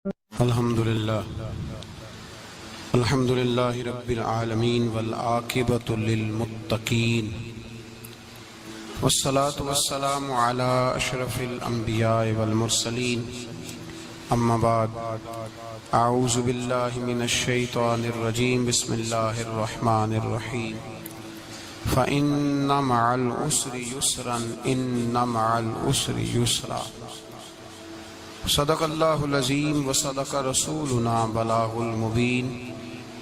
الحمد لله رب العالمين والعاقبة للمتقين والصلاة والسلام على أشرف الأنبياء والمرسلين أما بعد أعوذ بالله من الشيطان الرجيم بسم الله الرحمن الرحيم فإن مع العسر يسرا إن مع العسر يسرا صدق الله العظيم وصدق رسولنا بلاغ المبين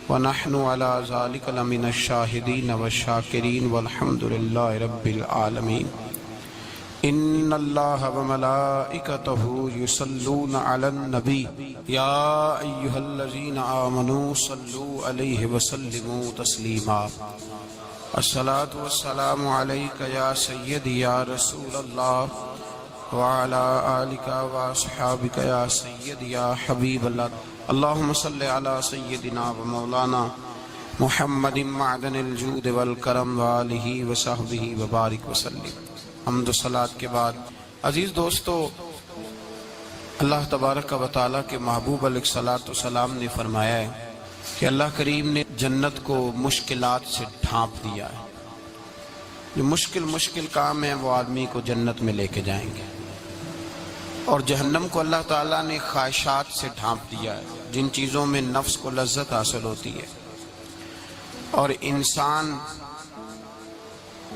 ونحن على ذلك لمن الشاهدين والشاكرين والحمد لله رب العالمين إن الله وملائكته يصلون على النبي يا أيها الذين آمنوا صلوا عليه وسلموا تسليما الصلاة والسلام عليك يا سيدي يا رسول الله وعلى آلك وأصحابك يا سيدي يا حبيب الله اللهم صل على سيدنا ومولانا محمد معدن الجود والکرم وآلہ وصحبہ وبارک وسلم۔ حمد و صلاۃ کے بعد عزیز دوستو، اللہ تبارک و تعالیٰ کے محبوب علیہ الصلوۃ والسلام نے فرمایا ہے کہ اللہ کریم نے جنت کو مشکلات سے ڈھانپ دیا ہے۔ جو مشکل کام ہیں وہ آدمی کو جنت میں لے کے جائیں گے، اور جہنم کو اللہ تعالیٰ نے خواہشات سے ڈھانپ دیا ہے، جن چیزوں میں نفس کو لذت حاصل ہوتی ہے، اور انسان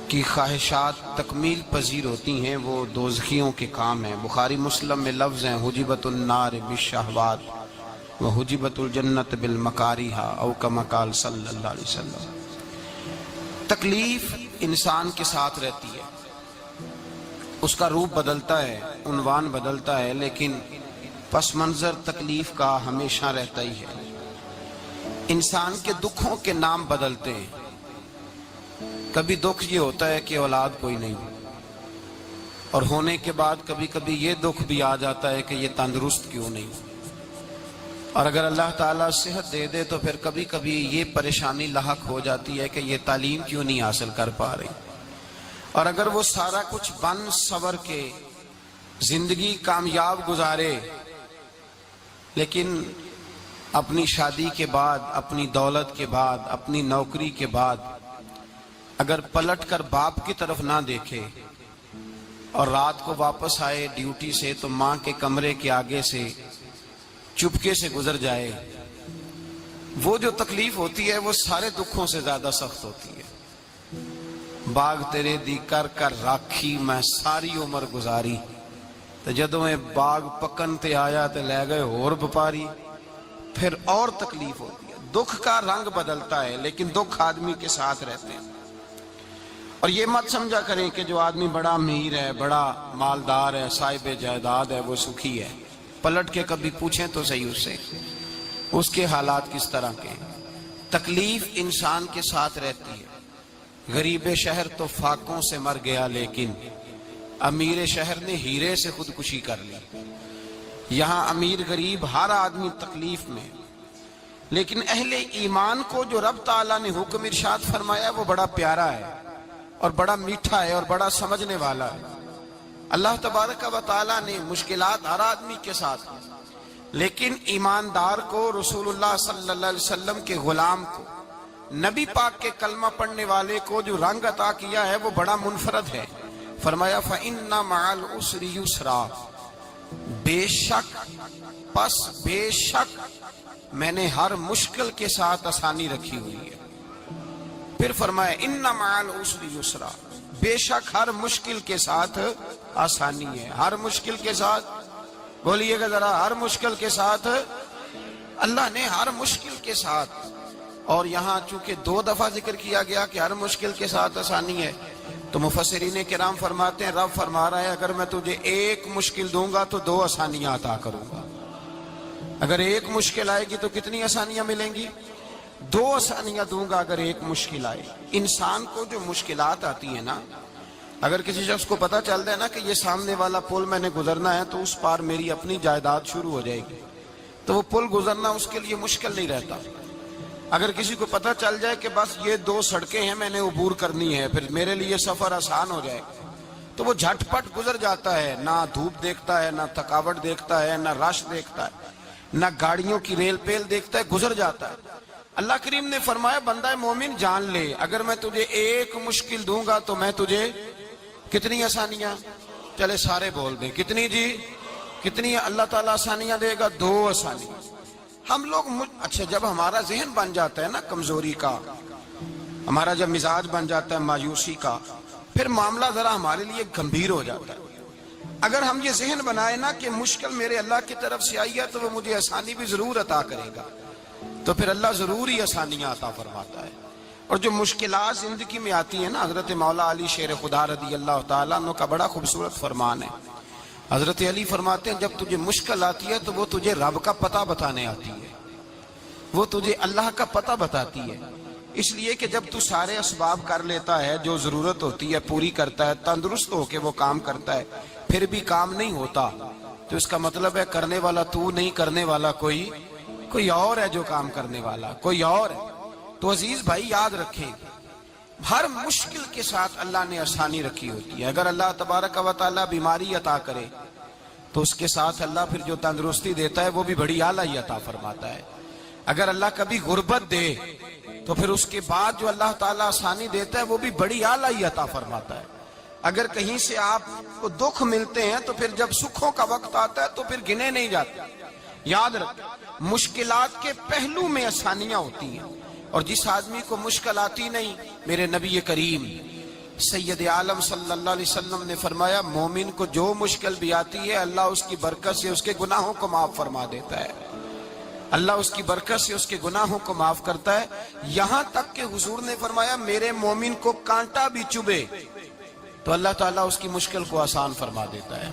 کی خواہشات تکمیل پذیر ہوتی ہیں، وہ دوزخیوں کے کام ہیں۔ بخاری مسلم میں لفظ ہیں حجبت النار بالشہوات وحجبت الجنت بالمکارہ، او کما قال صلی اللہ علیہ وسلم۔ تکلیف انسان کے ساتھ رہتی ہے، اس کا روپ بدلتا ہے، عنوان بدلتا ہے، لیکن پس منظر تکلیف کا ہمیشہ رہتا ہی ہے۔ انسان کے دکھوں کے نام بدلتے ہیں۔ کبھی دکھ یہ ہوتا ہے کہ اولاد کوئی نہیں، اور ہونے کے بعد کبھی کبھی یہ دکھ بھی آ جاتا ہے کہ یہ تندرست کیوں نہیں، اور اگر اللہ تعالیٰ صحت دے دے تو پھر کبھی کبھی یہ پریشانی لاحق ہو جاتی ہے کہ یہ تعلیم کیوں نہیں حاصل کر پا رہی، اور اگر وہ سارا کچھ بن سور کے زندگی کامیاب گزارے، لیکن اپنی شادی کے بعد، اپنی دولت کے بعد، اپنی نوکری کے بعد اگر پلٹ کر باپ کی طرف نہ دیکھے، اور رات کو واپس آئے ڈیوٹی سے تو ماں کے کمرے کے آگے سے چپکے سے گزر جائے، وہ جو تکلیف ہوتی ہے وہ سارے دکھوں سے زیادہ سخت ہوتی ہے۔ باغ تیرے دی کر کر راکھی میں ساری عمر گزاری، تو جدوں میں باغ پکن تے آیا تے لے گئے اور بپاری، پھر اور تکلیف ہوتی ہے۔ دکھ کا رنگ بدلتا ہے، لیکن دکھ آدمی کے ساتھ رہتے ہیں۔ اور یہ مت سمجھا کریں کہ جو آدمی بڑا امیر ہے، بڑا مالدار ہے، صاحب جائیداد ہے، وہ سکھی ہے۔ پلٹ کے کبھی پوچھیں تو صحیح اس سے، اس کے حالات کس طرح کے۔ تکلیف انسان کے ساتھ رہتی ہے۔ غریب شہر تو فاقوں سے مر گیا، لیکن امیر شہر نے ہیرے سے خودکشی کر لی۔ یہاں امیر غریب ہر آدمی تکلیف میں، لیکن اہل ایمان کو جو رب تعالیٰ نے حکم ارشاد فرمایا وہ بڑا پیارا ہے، اور بڑا میٹھا ہے، اور بڑا سمجھنے والا ہے۔ اللہ تبارک و تعالیٰ نے مشکلات ہر آدمی کے ساتھ، لیکن ایماندار کو، رسول اللہ صلی اللہ علیہ وسلم کے غلام کو، نبی پاک کے کلمہ پڑھنے والے کو جو رنگ عطا کیا ہے وہ بڑا منفرد ہے۔ فرمایا فَإِنَّ مَعَ الْعُسْرِ يُسْرًا، بے شک میں نے ہر مشکل کے ساتھ آسانی رکھی ہوئی ہے۔ پھر فرمایا اِنَّ مَعَ الْعُسْرِ يُسْرًا، بے شک ہر مشکل کے ساتھ آسانی ہے۔ ہر مشکل کے ساتھ، بولیے گا ذرا، ہر مشکل کے ساتھ، اللہ نے ہر مشکل کے ساتھ۔ اور یہاں چونکہ 2 دفعہ ذکر کیا گیا کہ ہر مشکل کے ساتھ آسانی ہے، تو مفسرین کرام فرماتے ہیں رب فرما رہا ہے اگر میں تجھے 1 مشکل دوں گا تو 2 آسانیاں عطا کروں گا۔ اگر 1 مشکل آئے گی تو کتنی آسانیاں ملیں گی؟ 2 آسانیاں دوں گا اگر 1 مشکل آئے۔ انسان کو جو مشکلات آتی ہیں نا، اگر کسی شخص کو پتہ چل جائے نا کہ یہ سامنے والا پل میں نے گزرنا ہے تو اس پار میری اپنی جائیداد شروع ہو جائے گی، تو وہ پل گزرنا اس کے لیے مشکل نہیں رہتا۔ اگر کسی کو پتہ چل جائے کہ بس یہ 2 سڑکیں ہیں میں نے عبور کرنی ہے، پھر میرے لیے سفر آسان ہو جائے، تو وہ جھٹ پٹ گزر جاتا ہے، نہ دھوپ دیکھتا ہے، نہ تھکاوٹ دیکھتا ہے، نہ رش دیکھتا ہے۔ نہ گاڑیوں کی ریل پیل دیکھتا ہے، گزر جاتا ہے۔ اللہ کریم نے فرمایا بندہ مومن جان لے اگر میں تجھے ایک مشکل دوں گا تو میں تجھے کتنی آسانیاں، چلے سارے بول دیں کتنی جی، کتنی اللہ تعالیٰ آسانیاں دے گا؟ 2 آسانیاں۔ ہم لوگ اچھا جب ہمارا ذہن بن جاتا ہے نا کمزوری کا، ہمارا جب مزاج بن جاتا ہے مایوسی کا، پھر معاملہ ذرا ہمارے لیے گمبھیر ہو جاتا ہے۔ اگر ہم یہ ذہن بنائے نا کہ مشکل میرے اللہ کی طرف سے آئی ہے تو وہ مجھے آسانی بھی ضرور عطا کرے گا، تو پھر اللہ ضرور ہی آسانیاں عطا فرماتا ہے۔ اور جو مشکلات زندگی میں آتی ہیں نا، حضرت مولا علی شیر خدا رضی اللہ تعالیٰ عنہ کا بڑا خوبصورت فرمان ہے۔ حضرت علی فرماتے ہیں جب تجھے مشکل آتی ہے تو وہ تجھے رب کا پتہ بتانے آتی ہے، وہ تجھے اللہ کا پتہ بتاتی ہے۔ اس لیے کہ جب تو سارے اسباب کر لیتا ہے، جو ضرورت ہوتی ہے پوری کرتا ہے، تندرست ہو کے وہ کام کرتا ہے، پھر بھی کام نہیں ہوتا، تو اس کا مطلب ہے کرنے والا تو نہیں، کرنے والا کوئی اور ہے جو کام کرنے والا، کوئی اور ہے۔ تو عزیز بھائی یاد رکھیں، ہر مشکل کے ساتھ اللہ نے آسانی رکھی ہوتی ہے۔ اگر اللہ تبارک و تعالیٰ بیماری عطا کرے تو اس کے ساتھ اللہ پھر جو تندرستی دیتا ہے وہ بھی بڑی اعلیٰ ہی عطا فرماتا ہے۔ اگر اللہ کبھی غربت دے تو پھر اس کے بعد جو اللہ تعالیٰ آسانی دیتا ہے وہ بھی بڑی اعلیٰ ہی عطا فرماتا ہے۔ اگر کہیں سے آپ کو دکھ ملتے ہیں تو پھر جب سکھوں کا وقت آتا ہے تو پھر گنے نہیں جاتے۔ یاد رکھیں مشکلات کے پہلو میں آسانیاں ہوتی ہیں، اور جس آدمی کو مشکل آتی نہیں، میرے نبی کریم سید عالم صلی اللہ علیہ وسلم نے فرمایا مومن کو جو مشکل بھی آتی ہے اللہ اس کی برکت سے اس کے گناہوں کو معاف فرما دیتا ہے، اللہ اس کی برکت سے اس کے گناہوں کو معاف کرتا ہے۔ یہاں تک کہ حضور نے فرمایا میرے مومن کو کانٹا بھی چبھے تو اللہ تعالیٰ اس کی مشکل کو آسان فرما دیتا ہے۔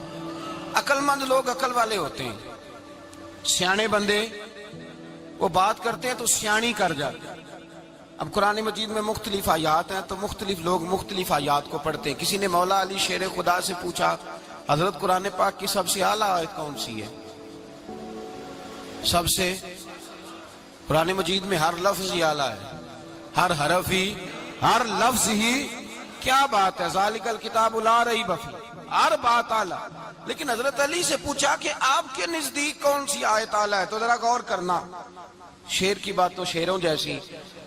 عقل مند لوگ عقل والے ہوتے ہیں، سیانے بندے وہ بات کرتے ہیں تو سیانی کر جاتے ہیں۔ اب قرآن مجید میں مختلف آیات ہیں تو مختلف لوگ مختلف آیات کو پڑھتے ہیں۔ کسی نے مولا علی شیر خدا سے پوچھا حضرت قرآن پاک کی سب سے اعلیٰ آیت کون سی ہے؟ سب سے قرآن مجید میں ہر لفظ ہی اعلیٰ ہے، ہر حرف ہی، ہر لفظ ہی، کیا بات ہے، ذالک الکتاب لا ریب فیہ، ہر بات اعلیٰ۔ لیکن حضرت علی سے پوچھا کہ آپ کے نزدیک کون سی آیت اعلیٰ ہے، تو ذرا غور کرنا، شیر کی بات تو شیروں جیسی۔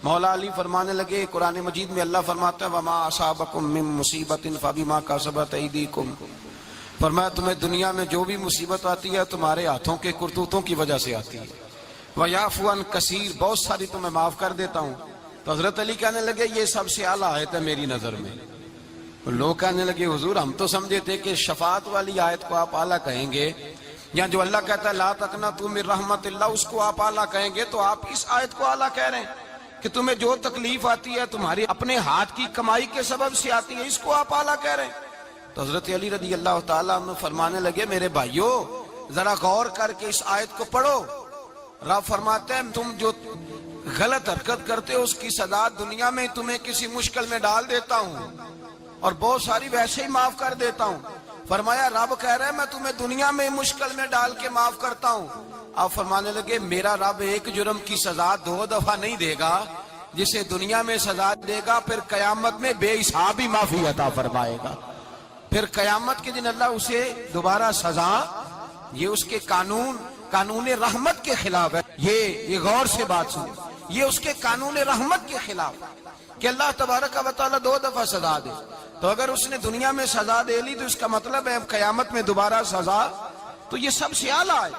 مولا علی فرمانے لگے قرآن مجید میں اللہ فرماتا ہے وَمَا أَصَابَكُم مِّن مُّصِيبَةٍ فَبِمَا كَسَبَتْ أَيْدِيكُمْ، فرمایا تمہیں دنیا میں جو بھی مصیبت آتی ہے تمہارے ہاتھوں کے کرتوتوں کی وجہ سے آتی ہے، وَيَعْفُو عَن كَثِيرٍ، بہت ساری تمہیں معاف کر دیتا ہوں۔ تو حضرت علی کہنے لگے یہ سب سے اعلیٰ آیت ہے میری نظر میں۔ لوگ کہنے لگے حضور ہم تو سمجھے تھے کہ شفاعت والی آیت کو آپ اعلیٰ کہیں گے، یا جو اللہ کہتا ہے لا تقنطوا من رحمت اللہ اس کو آپ اعلیٰ کہیں گے، تو آپ اس آیت کو اعلیٰ کہہ رہے ہیں کہ تمہیں جو تکلیف آتی ہے تمہاری اپنے ہاتھ کی کمائی کے سبب سے آتی ہے، اس کو آپ اعلیٰ کہہ رہے ہیں۔ تو حضرت علی رضی اللہ تعالیٰ عنہ فرمانے لگے میرے بھائیو ذرا غور کر کے اس آیت کو پڑھو۔ رب فرماتے ہیں تم جو غلط حرکت کرتے ہو اس کی سزا دنیا میں تمہیں کسی مشکل میں ڈال دیتا ہوں اور بہت ساری ویسے ہی معاف کر دیتا ہوں۔ فرمایا رب کہہ رہا ہے میں تمہیں دنیا میں مشکل میں ڈال کے معاف کرتا ہوں۔ آپ فرمانے لگے میرا رب ایک جرم کی سزا 2 دفعہ نہیں دے گا، جسے دنیا میں سزا دے گا پھر قیامت میں بے حساب ہی معافی عطا فرمائے گا۔ پھر قیامت کے دن اللہ اسے دوبارہ سزا، یہ اس کے قانون رحمت کے خلاف ہے، یہ غور سے بات سنیں، یہ اس کے قانون رحمت کے خلاف کہ اللہ تبارک و تعالیٰ 2 دفعہ سزا دے۔ تو اگر اس نے دنیا میں سزا دے لی تو اس کا مطلب ہے قیامت میں دوبارہ سزا، تو یہ سب سے اعلیٰ ہے۔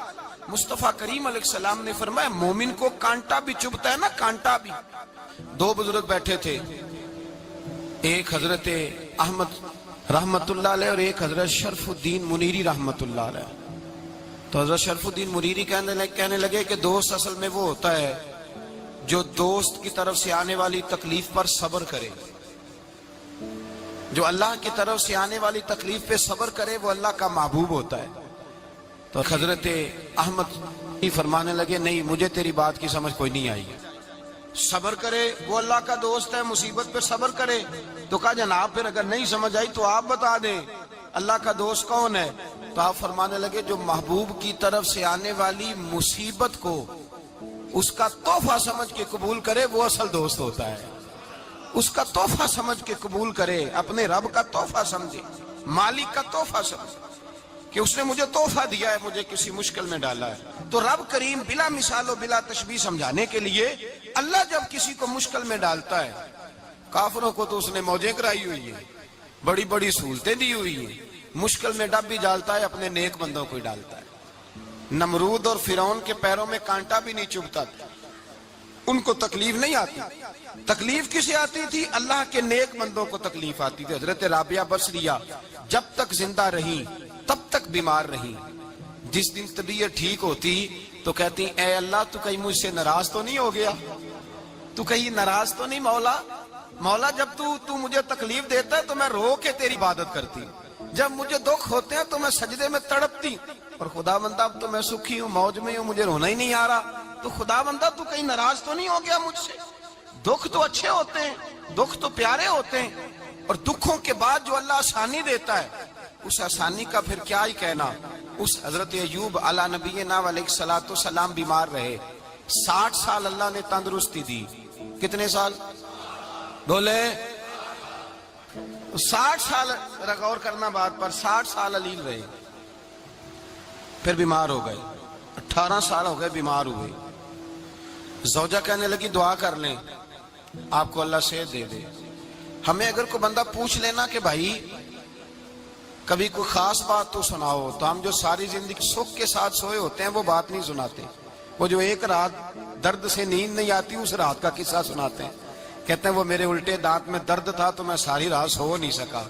مصطفیٰ کریم علیہ السلام نے فرمایا مومن کو کانٹا بھی چبھتا ہے نا، کانٹا بھی۔ 2 بزرگ بیٹھے تھے، ایک حضرت احمد رحمت اللہ علیہ اور ایک حضرت شرف الدین منیری رحمت اللہ علیہ۔ تو حضرت شرف الدین منیری کہنے لگے کہ دوست اصل میں وہ ہوتا ہے جو دوست کی طرف سے آنے والی تکلیف پر صبر کرے، جو اللہ کی طرف سے آنے والی تکلیف پہ صبر کرے وہ اللہ کا محبوب ہوتا ہے۔ تو حضرت احمد فرمانے لگے نہیں مجھے تیری بات کی سمجھ کوئی نہیں آئی، صبر کرے وہ اللہ کا دوست ہے، مصیبت پہ صبر کرے۔ تو کہا جناب پھر اگر نہیں سمجھ آئی تو آپ بتا دیں اللہ کا دوست کون ہے؟ تو آپ فرمانے لگے جو محبوب کی طرف سے آنے والی مصیبت کو اس کا تحفہ سمجھ کے قبول کرے وہ اصل دوست ہوتا ہے۔ اس کا تحفہ سمجھ کے قبول کرے، اپنے رب کا تحفہ سمجھے، مالک کا تحفہ سمجھے کہ اس نے مجھے تحفہ دیا ہے، مجھے کسی مشکل میں ڈالا ہے۔ تو رب کریم بلا مثال و بلا تشبیہ سمجھانے کے لیے اللہ جب کسی کو مشکل میں ڈالتا ہے، کافروں کو تو اس نے موجیں کرائی ہوئی ہیں، بڑی بڑی سہولتیں دی ہوئی ہیں، مشکل میں ڈب بھی ڈالتا ہے، اپنے نیک بندوں کو ہی ڈالتا ہے۔ نمرود اور فرعون کے پیروں میں کانٹا بھی نہیں چبھتا تھا، ان کو تکلیف نہیں آتی۔ تکلیف کسے آتی تھی؟ اللہ کے نیک بندوں کو تکلیف آتی تھی۔ حضرت رابعہ بصریہ جب تک زندہ رہی تب تک بیمار رہی، جس دن طبیعت ٹھیک ہوتی تو کہتی اے اللہ تو کہیں مجھ سے ناراض تو نہیں ہو گیا، تو کہیں ناراض تو نہیں مولا جب تو مجھے تکلیف دیتا ہے تو میں رو کے تیری عبادت کرتی، جب مجھے دکھ ہوتے ہیں تو میں سجدے میں تڑپتی، اور خدا بندہ اب تو میں سکھی ہوں، موج میں ہوں، مجھے رونا ہی نہیں آ رہا، تو خدا بندہ تو کہیں ناراض تو نہیں ہو گیا مجھ سے؟ دکھ تو اچھے ہوتے ہیں، دکھ تو پیارے ہوتے ہیں، اور دکھوں کے بعد جو اللہ آسانی دیتا ہے اس آسانی کا پھر کیا ہی کہنا۔ اس حضرت ایوب علی نبینا علیہ الصلوۃ والسلام بیمار رہے، 60 سال اللہ نے تندرستی دی۔ کتنے سال بولے؟ 60 سال، غور کرنا بات پر، 60 سال علیل رہے، پھر بیمار ہو گئے، 18 سال ہو گئے بیمار ہوئے۔ زوجہ کہنے لگی دعا کر لیں آپ کو اللہ صحت دے دے۔ ہمیں اگر کوئی بندہ پوچھ لینا کہ بھائی کبھی کوئی خاص بات تو سناؤ، تو ہم جو ساری زندگی سکھ کے ساتھ سوئے ہوتے ہیں وہ بات نہیں سناتے، وہ جو ایک رات درد سے نیند نہیں آتی اس رات کا قصہ سناتے ہیں، کہتے ہیں وہ میرے الٹے دانت میں درد تھا تو میں ساری رات سو نہیں سکا۔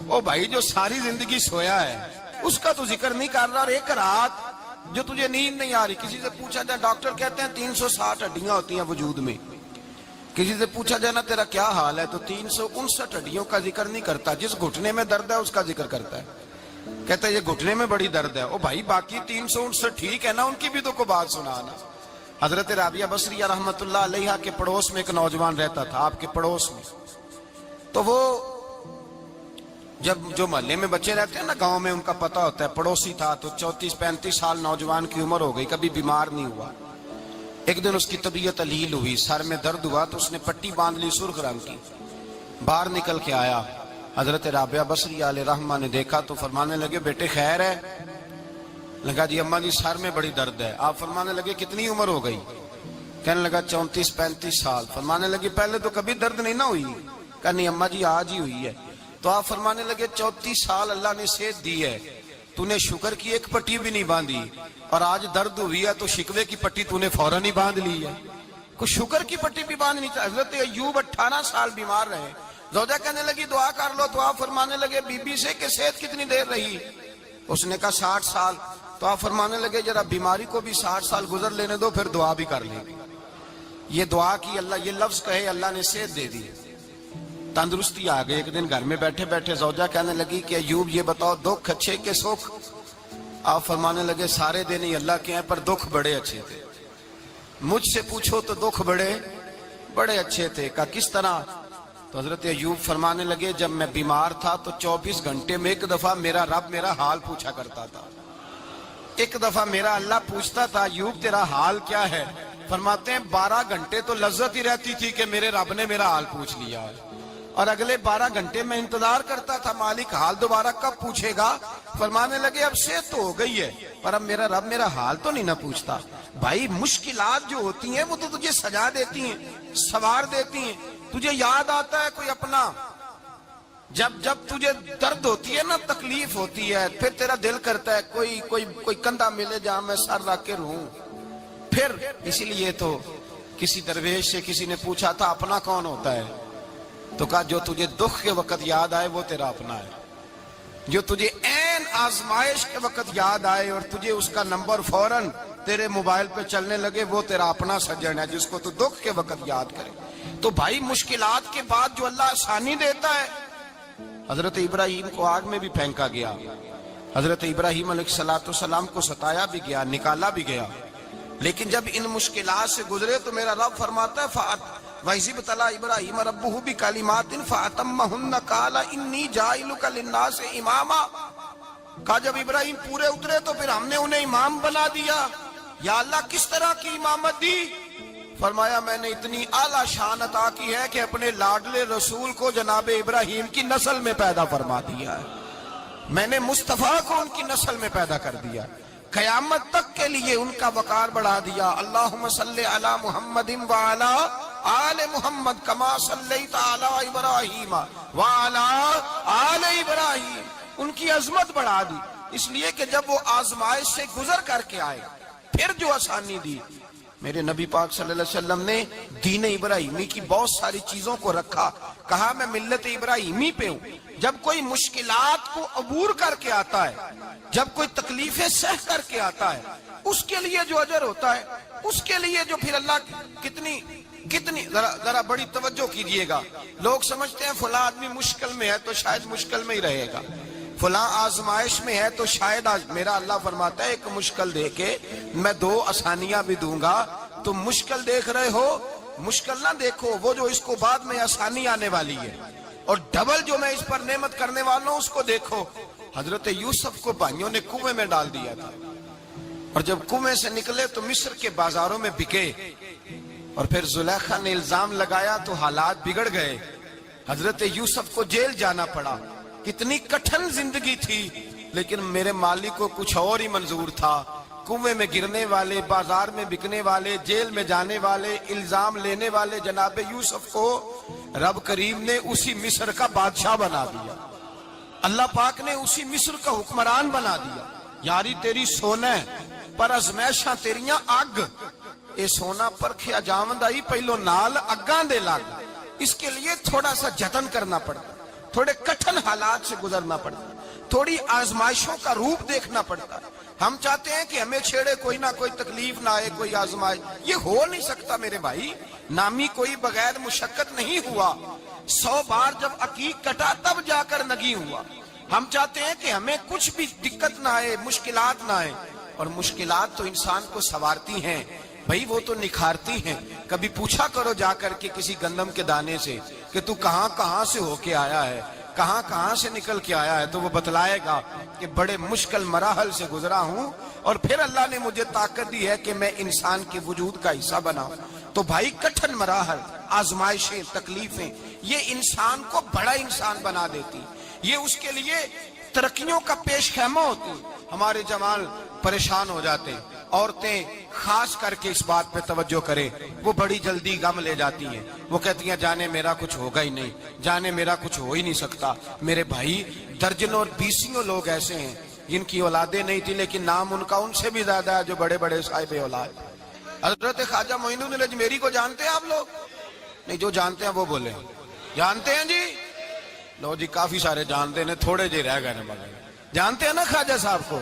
او بھائی جو ساری زندگی سویا ہے اس کا تو ذکر نہیں کر رہا، اور ایک رات جو تجھے نیند نہیں آ رہی۔ کسی سے پوچھا جائے، ڈاکٹر کہتے ہیں 360 ہڈیاں ہوتی ہیں وجود میں، کسی سے پوچھا جائے نا تیرا کیا حال ہے تو 359 ہڈیوں کا ذکر نہیں کرتا، جس گھٹنے میں درد ہے اس کا ذکر کرتا ہے، کہتا ہے یہ گھٹنے میں بڑی درد ہے۔ او بھائی باقی 359 ٹھیک ہے نا، ان کی بھی تو کوئی بات سنانا۔ حضرت رابعہ بصریہ رحمت اللہ علیہا کے پڑوس میں ایک نوجوان رہتا تھا، آپ کے پڑوس میں، تو وہ جب جو محلے میں بچے رہتے ہیں نا گاؤں میں، ان کا پتہ ہوتا ہے، پڑوسی تھا، تو 34-35 سال نوجوان کی عمر ہو گئی، کبھی بیمار نہیں ہوا۔ ایک دن اس کی طبیعت علیل ہوئی، سر میں درد ہوا تو اس نے پٹی باندھ لی سرخ رنگ کی، باہر نکل کے آیا، حضرت رابعہ بصریہ علیہ رحمہ نے دیکھا تو فرمانے لگے بیٹے خیر ہے؟ لگا جی اماں جی سر میں بڑی درد ہے۔ آپ فرمانے لگے کتنی عمر ہو گئی؟ کہنے لگا 34-35 سال۔ فرمانے لگے پہلے تو کبھی درد نہیں نہ ہوئی؟ کہا نہیں اماں جی آج ہی ہوئی ہے۔ تو آپ فرمانے لگے 34 سال اللہ نے صحت دی ہے، تو نے شکر کی ایک پٹی بھی نہیں باندھی، اور آج درد ہوئی ہے تو شکوے کی پٹی تو نے فوراً ہی باندھ لی ہے، کوئی شکر کی پٹی بھی باندھنی چاہیے۔ حضرت ایوب 18 سال بیمار رہے، زوجہ کہنے لگی دعا کر لو، تو آپ فرمانے لگے بی بی سے کہ صحت کتنی دیر رہی؟ اس نے کہا 60 سال۔ تو آپ فرمانے لگے ذرا بیماری کو بھی 60 سال گزر لینے دو پھر دعا بھی کر لیں۔ یہ دعا کی، اللہ یہ لفظ کہے اللہ نے صحت دے دی، تندرستی آ گئی۔ ایک دن گھر میں بیٹھے بیٹھے زوجہ کہنے لگی کہ ایوب یہ بتاؤ دکھ اچھے کہ سکھ؟ آپ فرمانے لگے سارے دن ہی اللہ کے ہیں پر دکھ بڑے اچھے تھے، مجھ سے پوچھو تو دکھ بڑے اچھے تھے۔ کہا کس طرح؟ تو حضرت ایوب فرمانے لگے جب میں بیمار تھا تو 24 گھنٹے میں ایک دفعہ میرا رب میرا حال پوچھا کرتا تھا، ایک دفعہ میرا اللہ پوچھتا تھا ایوب تیرا حال کیا ہے؟ فرماتے ہیں 12 گھنٹے تو لذت ہی رہتی تھی کہ میرے رب نے میرا حال پوچھ لیا، اور اگلے 12 گھنٹے میں انتظار کرتا تھا مالک حال دوبارہ کب پوچھے گا۔ فرمانے لگے اب صحت تو ہو گئی ہے پر اب میرا رب میرا حال تو نہیں نہ پوچھتا۔ بھائی مشکلات جو ہوتی ہیں وہ تو تجھے سجا دیتی ہیں، سوار دیتی ہیں، تجھے یاد آتا ہے کوئی اپنا، جب تجھے درد ہوتی ہے نا، تکلیف ہوتی ہے، پھر تیرا دل کرتا ہے کوئی کندھا ملے جہاں میں سر رکھ کے رہوں۔ پھر اسی لیے تو کسی درویش سے کسی نے پوچھا تھا اپنا کون ہوتا ہے؟ تو کہا جو تجھے دکھ کے وقت یاد آئے وہ تیرا اپنا ہے، جو تجھے عین آزمائش کے وقت یاد آئے اور تجھے اس کا نمبر فوراً تیرے موبائل پہ چلنے لگے وہ تیرا اپنا سجن ہے، جس کو تو دکھ کے وقت یاد کرے۔ تو بھائی مشکلات کے بعد جو اللہ آسانی دیتا ہے، حضرت ابراہیم کو آگ میں بھی پھینکا گیا، حضرت ابراہیم علیہ السلام کو ستایا بھی گیا، نکالا بھی گیا، لیکن جب ان مشکلات سے گزرے تو میرا رب فرماتا ہے وَإِذِ ابْتَلَىٰ إِبْرَاهِيمَ رَبُّهُ بِكَلِمَاتٍ فَأَتَمَّهُنَّ قَالَ إِنِّي جَاعِلُكَ لِلنَّاسِ إِمَامًا۔ کہا جب ابراہیم پورے اترے تو پھر ہم نے انہیں امام بنا دیا۔ یا اللہ کس طرح کی امامت دی؟ فرمایا میں نے اتنی اعلیٰ شان عطا کی ہے کہ اپنے لاڈلے رسول کو جناب ابراہیم کی نسل میں پیدا فرما دیا ہے۔ میں نے مصطفیٰ کو ان کی نسل میں پیدا کر دیا، قیامت تک کے لیے ان کا وقار بڑھا دیا۔ اللہم صلی علی محمد وعلی آل محمد کما صلیت علی ابراہیم وعلی آل ابراہیم، ان کی عظمت بڑھا دی، اس لیے کہ جب وہ آزمائش سے گزر کر کے آئے پھر جو آسانی دی، میرے نبی پاک صلی اللہ علیہ وسلم نے دین ابراہیمی کی بہت ساری چیزوں کو رکھا، کہا میں ملت ابراہیمی پہ ہوں۔ جب کوئی مشکلات کو عبور کر کے آتا ہے، جب کوئی تکلیفیں سہ کر کے آتا ہے، اس کے لیے جو اجر ہوتا ہے، اس کے لیے جو پھر اللہ کتنی ذرا بڑی توجہ کیجئے گا۔ لوگ سمجھتے ہیں فلاں آدمی مشکل میں ہے تو شاید مشکل میں ہی رہے گا، فلاں آزمائش میں ہے تو شاید میرا اللہ فرماتا ہے ایک مشکل دے کے میں دو آسانیاں بھی دوں گا۔ تم مشکل دیکھ رہے ہو، مشکل نہ دیکھو، وہ جو اس کو بعد میں آسانی آنے والی ہے، اور ڈبل جو میں اس پر نعمت کرنے والا ہوں اس کو دیکھو۔ حضرت یوسف کو بھائیوں نے کنویں میں ڈال دیا تھا، اور جب کنویں سے نکلے تو مصر کے بازاروں میں بکے، اور پھر زلیخا نے الزام لگایا تو حالات بگڑ گئے، حضرت یوسف کو جیل جانا پڑا۔ کتنی کٹھن زندگی تھی، لیکن میرے مالک کو کچھ اور ہی منظور تھا۔ کنویں میں گرنے والے، بازار میں بکنے والے، جیل میں جانے والے، الزام لینے والے جناب یوسف کو رب کریم نے اسی مصر کا بادشاہ بنا دیا، اللہ پاک نے اسی مصر کا حکمران بنا دیا۔ یاری تیری سونا پر ازمیشاں تیریاں اگ، اے سونا پرکھیا جاوند آئی پہلو نال اگاں دے لگ، اس کے لیے تھوڑا سا جتن کرنا پڑتا، تھوڑے کٹھن حالات سے گزرنا پڑتا، تھوڑی آزمائشوں کا روپ دیکھنا پڑتا۔ ہم چاہتے ہیں کہ ہمیں چھیڑے کوئی نہ کوئی تکلیف نہ آئے، کوئی آزمائش، یہ ہو نہیں سکتا میرے بھائی۔ نامی کوئی بغیر مشقت نہیں ہوا، 100 بار جب عقیق کٹا تب جا کر نگی ہوا۔ ہم چاہتے ہیں کہ ہمیں کچھ بھی دقت نہ آئے، مشکلات نہ آئے، اور مشکلات تو انسان کو سنوارتی ہیں بھائی، وہ تو نکھارتی ہیں۔ کبھی پوچھا کرو جا کر کے کسی گندم کے دانے سے کہ تو کہاں کہاں سے ہو کے آیا ہے، کہاں کہاں سے نکل کے آیا ہے، تو وہ بتلائے گا کہ بڑے مشکل مراحل سے گزرا ہوں، اور پھر اللہ نے مجھے طاقت دی ہے کہ میں انسان کے وجود کا حصہ بناؤں۔ تو بھائی کٹھن مراحل، آزمائشیں، تکلیفیں، یہ انسان کو بڑا انسان بنا دیتی، یہ اس کے لیے ترقیوں کا پیش خیمہ ہوتی۔ ہمارے جوان پریشان ہو جاتے ہیں، عورتیں خاص کر کے اس بات پہ توجہ کریں، وہ بڑی جلدی غم لے جاتی ہیں، وہ کہتی ہیں جانے میرا کچھ ہوگا ہی نہیں، جانے میرا کچھ ہو ہی نہیں سکتا۔ میرے بھائی درجنوں اور بیسیوں لوگ ایسے ہیں جن کی اولادیں نہیں تھی، لیکن نام ان کا ان سے بھی زیادہ ہے جو بڑے بڑے صاحب اولاد۔ حضرت خواجہ معین الدین اجمیری کو جانتے ہیں آپ لوگ؟ نہیں، جو جانتے ہیں وہ بولے، جانتے ہیں جی؟ لو جی، کافی سارے جانتے ہیں، تھوڑے جی رہ گئے نا مگر جانتے ہیں نا خواجہ صاحب کو؟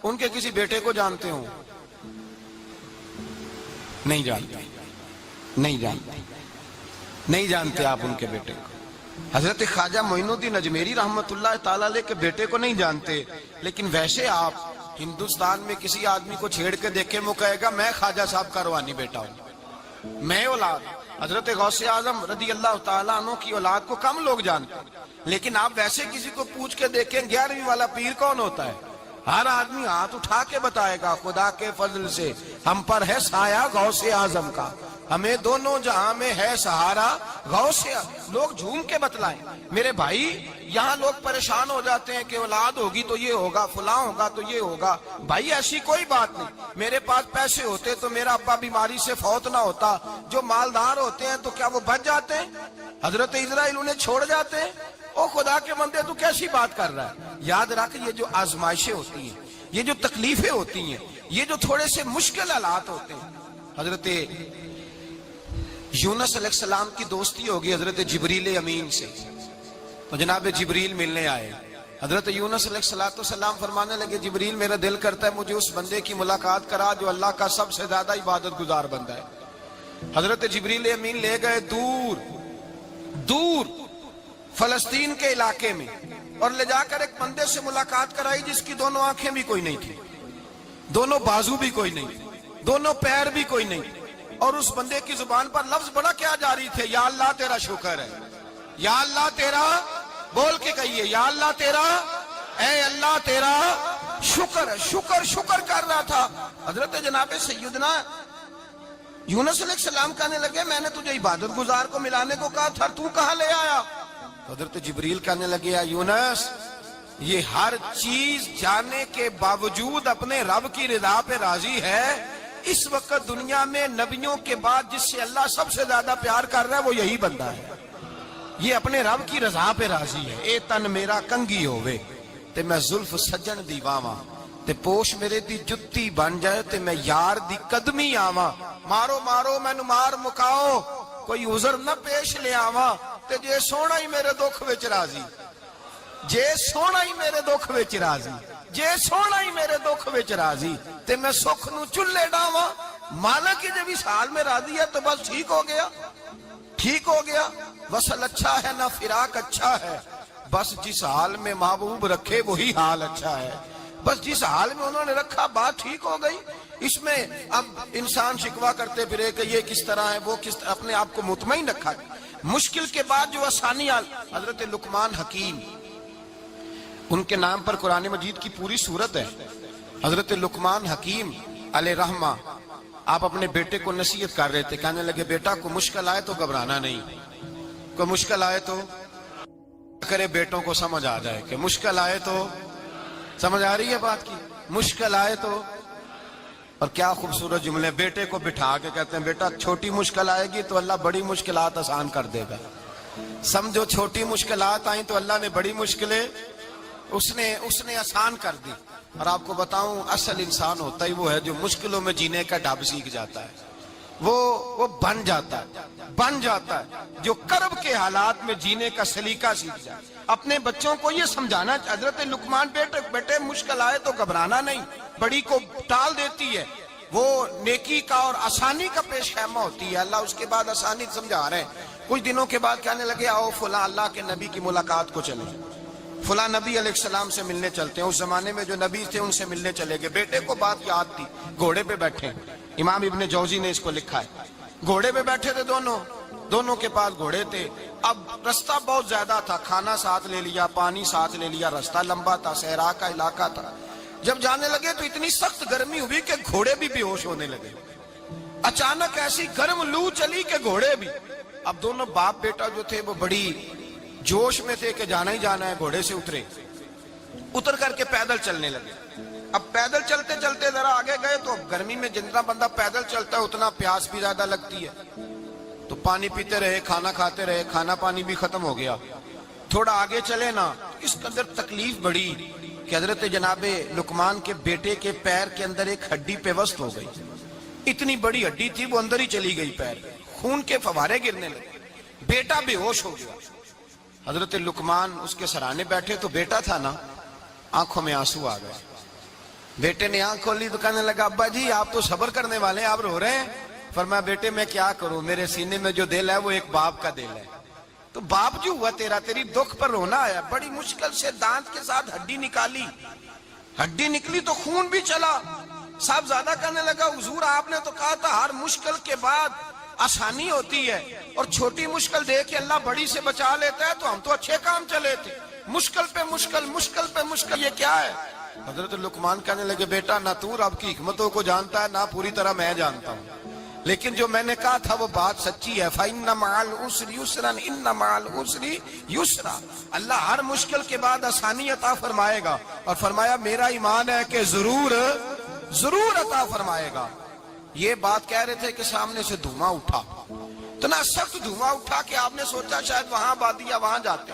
ان کے کسی بیٹے کو جانتے ہوں؟ نہیں جانتے، نہیں جانتے، نہیں جانتے آپ ان کے بیٹے کو۔ حضرت خواجہ معین الدین اجمیری رحمت اللہ تعالیٰ علیہ کے بیٹے کو نہیں جانتے، لیکن ویسے آپ ہندوستان میں کسی آدمی کو چھیڑ کے دیکھیں، وہ کہے گا میں خواجہ صاحب کا روحانی بیٹا ہوں، میں اولاد۔ حضرت غوث اعظم رضی اللہ تعالیٰ عنہ کی اولاد کو کم لوگ جانتے ہیں، لیکن آپ ویسے کسی کو پوچھ کے دیکھیں 11ویں والا پیر کون ہوتا ہے، ہر آدمی ہاتھ اٹھا کے بتائے گا خدا کے فضل سے ہم پر ہے سایہ غوث اعظم کا، ہمیں دونوں جہاں میں ہے سہارا غوث اعظم۔ لوگ جھوم کے بتلائیں۔ میرے بھائی یہاں لوگ پریشان ہو جاتے ہیں کہ اولاد ہوگی تو یہ ہوگا، فلاں ہوگا تو یہ ہوگا۔ بھائی ایسی کوئی بات نہیں، میرے پاس پیسے ہوتے تو میرا ابا بیماری سے فوت نہ ہوتا۔ جو مالدار ہوتے ہیں تو کیا وہ بچ جاتے ہیں؟ حضرت اسرائیل انہیں چھوڑ جاتے ہیں؟ او خدا کے بندے تو کیسی بات کر رہا ہے؟ یاد رکھ، یہ جو آزمائشیں ہوتی ہیں، یہ جو تکلیفیں ہوتی ہیں، یہ جو تھوڑے سے مشکل حالات ہوتے ہیں۔ حضرت یونس علیہ السلام کی دوستی ہوگی حضرت جبریل امین سے، تو جناب جبریل ملنے آئے۔ حضرت یونس علیہ السلام فرمانے لگے جبریل میرا دل کرتا ہے مجھے اس بندے کی ملاقات کرا جو اللہ کا سب سے زیادہ عبادت گزار بندہ ہے۔ حضرت جبریل امین لے گئے دور دور فلسطین کے علاقے میں، اور لے جا کر ایک بندے سے ملاقات کرائی جس کی دونوں آنکھیں بھی کوئی نہیں تھی، دونوں بازو بھی کوئی نہیں تھی، دونوں پیر بھی کوئی نہیں تھی، اور اس بندے کی زبان پر لفظ بڑا کیا جاری تھے، یا اللہ تیرا شکر ہے، یا اللہ تیرا، بول کے کہیے یا اللہ تیرا، اے اللہ تیرا شکر ہے، شکر شکر کر رہا تھا۔ حضرت جناب سیدنا یونس علیہ السلام کہنے لگے میں نے تجھے عبادت گزار کو ملانے کو کہا تھا، تو کہاں لے آیا؟ حضرت جبریل کہنے لگے یا یونس یہ ہر چیز جانے کے باوجود اپنے رب کی رضا پہ راضی ہے. اس وقت دنیا میں نبیوں کے بعد جس سے اللہ سب سے زیادہ پیار کر رہا ہے وہ یہی بندہ ہے. یہ اپنے رب کی رضا پہ راضی ہے. اے تن میرا کنگھی ہووے تے میں زلف سجن دی واواں تے پوش میرے دی جتی بن جائے تے میں یار دی قدمی آواں. مارو مارو مینوں مار مکاؤ کوئی عذر نہ پیش لے آواں تے جے سونا ہی میرے دکھ وچ راضی, جے سونا ہی میرے دکھ وچ راضی, جے سونا ہی میرے دکھ وچ راضی تے میں سکھ نو چلے ڈاواں. مالک جب اس حال میں راضی ہے تو بس ٹھیک ہو گیا, ٹھیک ہو گیا. وصل اچھا ہے نہ فراق اچھا ہے, بس جس حال میں محبوب رکھے وہی حال اچھا ہے. بس جس حال میں انہوں نے رکھا بات ٹھیک ہو گئی. اس میں اب انسان شکوہ کرتے پھرے کہ یہ کس طرح ہے وہ کس طرح, اپنے آپ کو مطمئن رکھا. مشکل کے بعد جو آسانی حضرت لقمان حکیم, ان کے نام پر قرآن مجید کی پوری سورت ہے. حضرت لقمان حکیم علیہ رحمہ آپ اپنے بیٹے کو نصیحت کر رہے تھے. کہنے لگے بیٹا کو مشکل آئے تو گھبرانا نہیں, کوئی مشکل آئے تو کرے بیٹوں کو سمجھ آ جائے کہ مشکل آئے تو, سمجھ آ رہی ہے بات کی, مشکل آئے تو. اور کیا خوبصورت جملے, بیٹے کو بٹھا کے کہتے ہیں بیٹا چھوٹی مشکل آئے گی تو اللہ بڑی مشکلات آسان کر دے گا. سمجھو چھوٹی مشکلات آئیں تو اللہ نے بڑی مشکلیں اس نے آسان کر دی. اور آپ کو بتاؤں اصل انسان ہوتا ہی وہ ہے جو مشکلوں میں جینے کا ڈھب سیکھ جاتا ہے, وہ بن جاتا ہے جو کرب کے حالات میں جینے کا سلیقہ سیکھ جائے. اپنے بچوں کو یہ سمجھانا, حضرت لقمان بیٹے مشکل آئے تو گھبرانا نہیں, بڑی کو ٹال دیتی ہے, وہ نیکی کا اور آسانی کا پیش خیمہ ہوتی ہے. اللہ اس کے بعد آسانی سمجھا رہے ہیں. کچھ دنوں کے بعد کہنے لگے آؤ فلاں اللہ کے نبی کی ملاقات کو چلیں, فلاں نبی علیہ السلام سے ملنے چلتے ہیں. اس زمانے میں جو نبی تھے ان سے ملنے چلے گئے. بیٹے کو بات یاد تھی, گھوڑے پہ بیٹھے, امام ابن جوزی نے اس کو لکھا ہے, گھوڑے پہ بیٹھے تھے دونوں کے پاس گھوڑے تھے. اب رستہ بہت زیادہ تھا, کھانا ساتھ لے لیا, پانی ساتھ لے لیا, رستہ لمبا تھا, صحرا کا علاقہ تھا. جب جانے لگے تو اتنی سخت گرمی ہوئی کہ گھوڑے بھی بے ہوش ہونے لگے. اچانک ایسی گرم لو چلی کہ گھوڑے بھی. اب دونوں باپ بیٹا جو تھے وہ بڑی جوش میں تھے کہ جانا ہی جانا ہے. گھوڑے سے اتر کر کے پیدل چلنے لگے. اب پیدل چلتے چلتے ذرا آگے گئے تو اب گرمی میں جتنا بندہ پیدل چلتا ہے اتنا پیاس بھی زیادہ لگتی ہے. تو پانی پیتے رہے, کھانا کھاتے رہے, کھانا پانی بھی ختم ہو گیا. تھوڑا آگے چلے نا, اس قدر تکلیف بڑی کہ حضرت جناب لقمان کے بیٹے کے پیر کے اندر ایک ہڈی پیوست ہو گئی. اتنی بڑی ہڈی تھی وہ اندر ہی چلی گئی پیر, خون کے فوارے گرنے لگے. بیٹا بے ہوش ہو گیا. حضرت لقمان اس کے سرانے بیٹھے تو بیٹا تھا نا, آنکھوں میں آنسو آ گئے. بیٹے نے آنکھ کھولی تو کہنے لگا ابا جی آپ تو صبر کرنے والے ہیں, آپ رو رہے ہیں. فرمایا بیٹے میں کیا کروں, میرے سینے میں جو دل ہے وہ ایک باپ کا دل ہے. تو باپ جو ہوا تیرا, تیری دکھ پر رونا آیا. بڑی مشکل سے دانت کے ساتھ ہڈی نکالی, ہڈی نکلی تو خون بھی چلا. صاحب زیادہ کہنے لگا حضور آپ نے تو کہا تھا ہر مشکل کے بعد آسانی ہوتی ہے, اور چھوٹی مشکل دے کے اللہ بڑی سے بچا لیتا ہے. تو ہم تو اچھے کام چلے تھے, مشکل پہ مشکل, مشکل پہ مشکل, یہ کیا ہے؟ حضرت لقمان کہنے لگے بیٹا نہ تو رب کی حکمتوں کو جانتا ہے نہ پوری طرح میں جانتا ہوں, لیکن جو میں نے کہا تھا وہ بات سچی ہے. فَإِنَّ مَعَ الْعُسْرِ يُسْرًا إِنَّ مَعَ الْعُسْرِ يُسْرًا. اللہ ہر مشکل کے بعد آسانی عطا فرمائے گا, اور فرمایا میرا ایمان ہے کہ ضرور عطا فرمائے گا. یہ بات کہہ رہے تھے کہ سامنے سے دھواں اٹھا, اتنا سخت دھواں اٹھا کہ آپ نے سوچا شاید وہاں بادیا وہاں جاتے.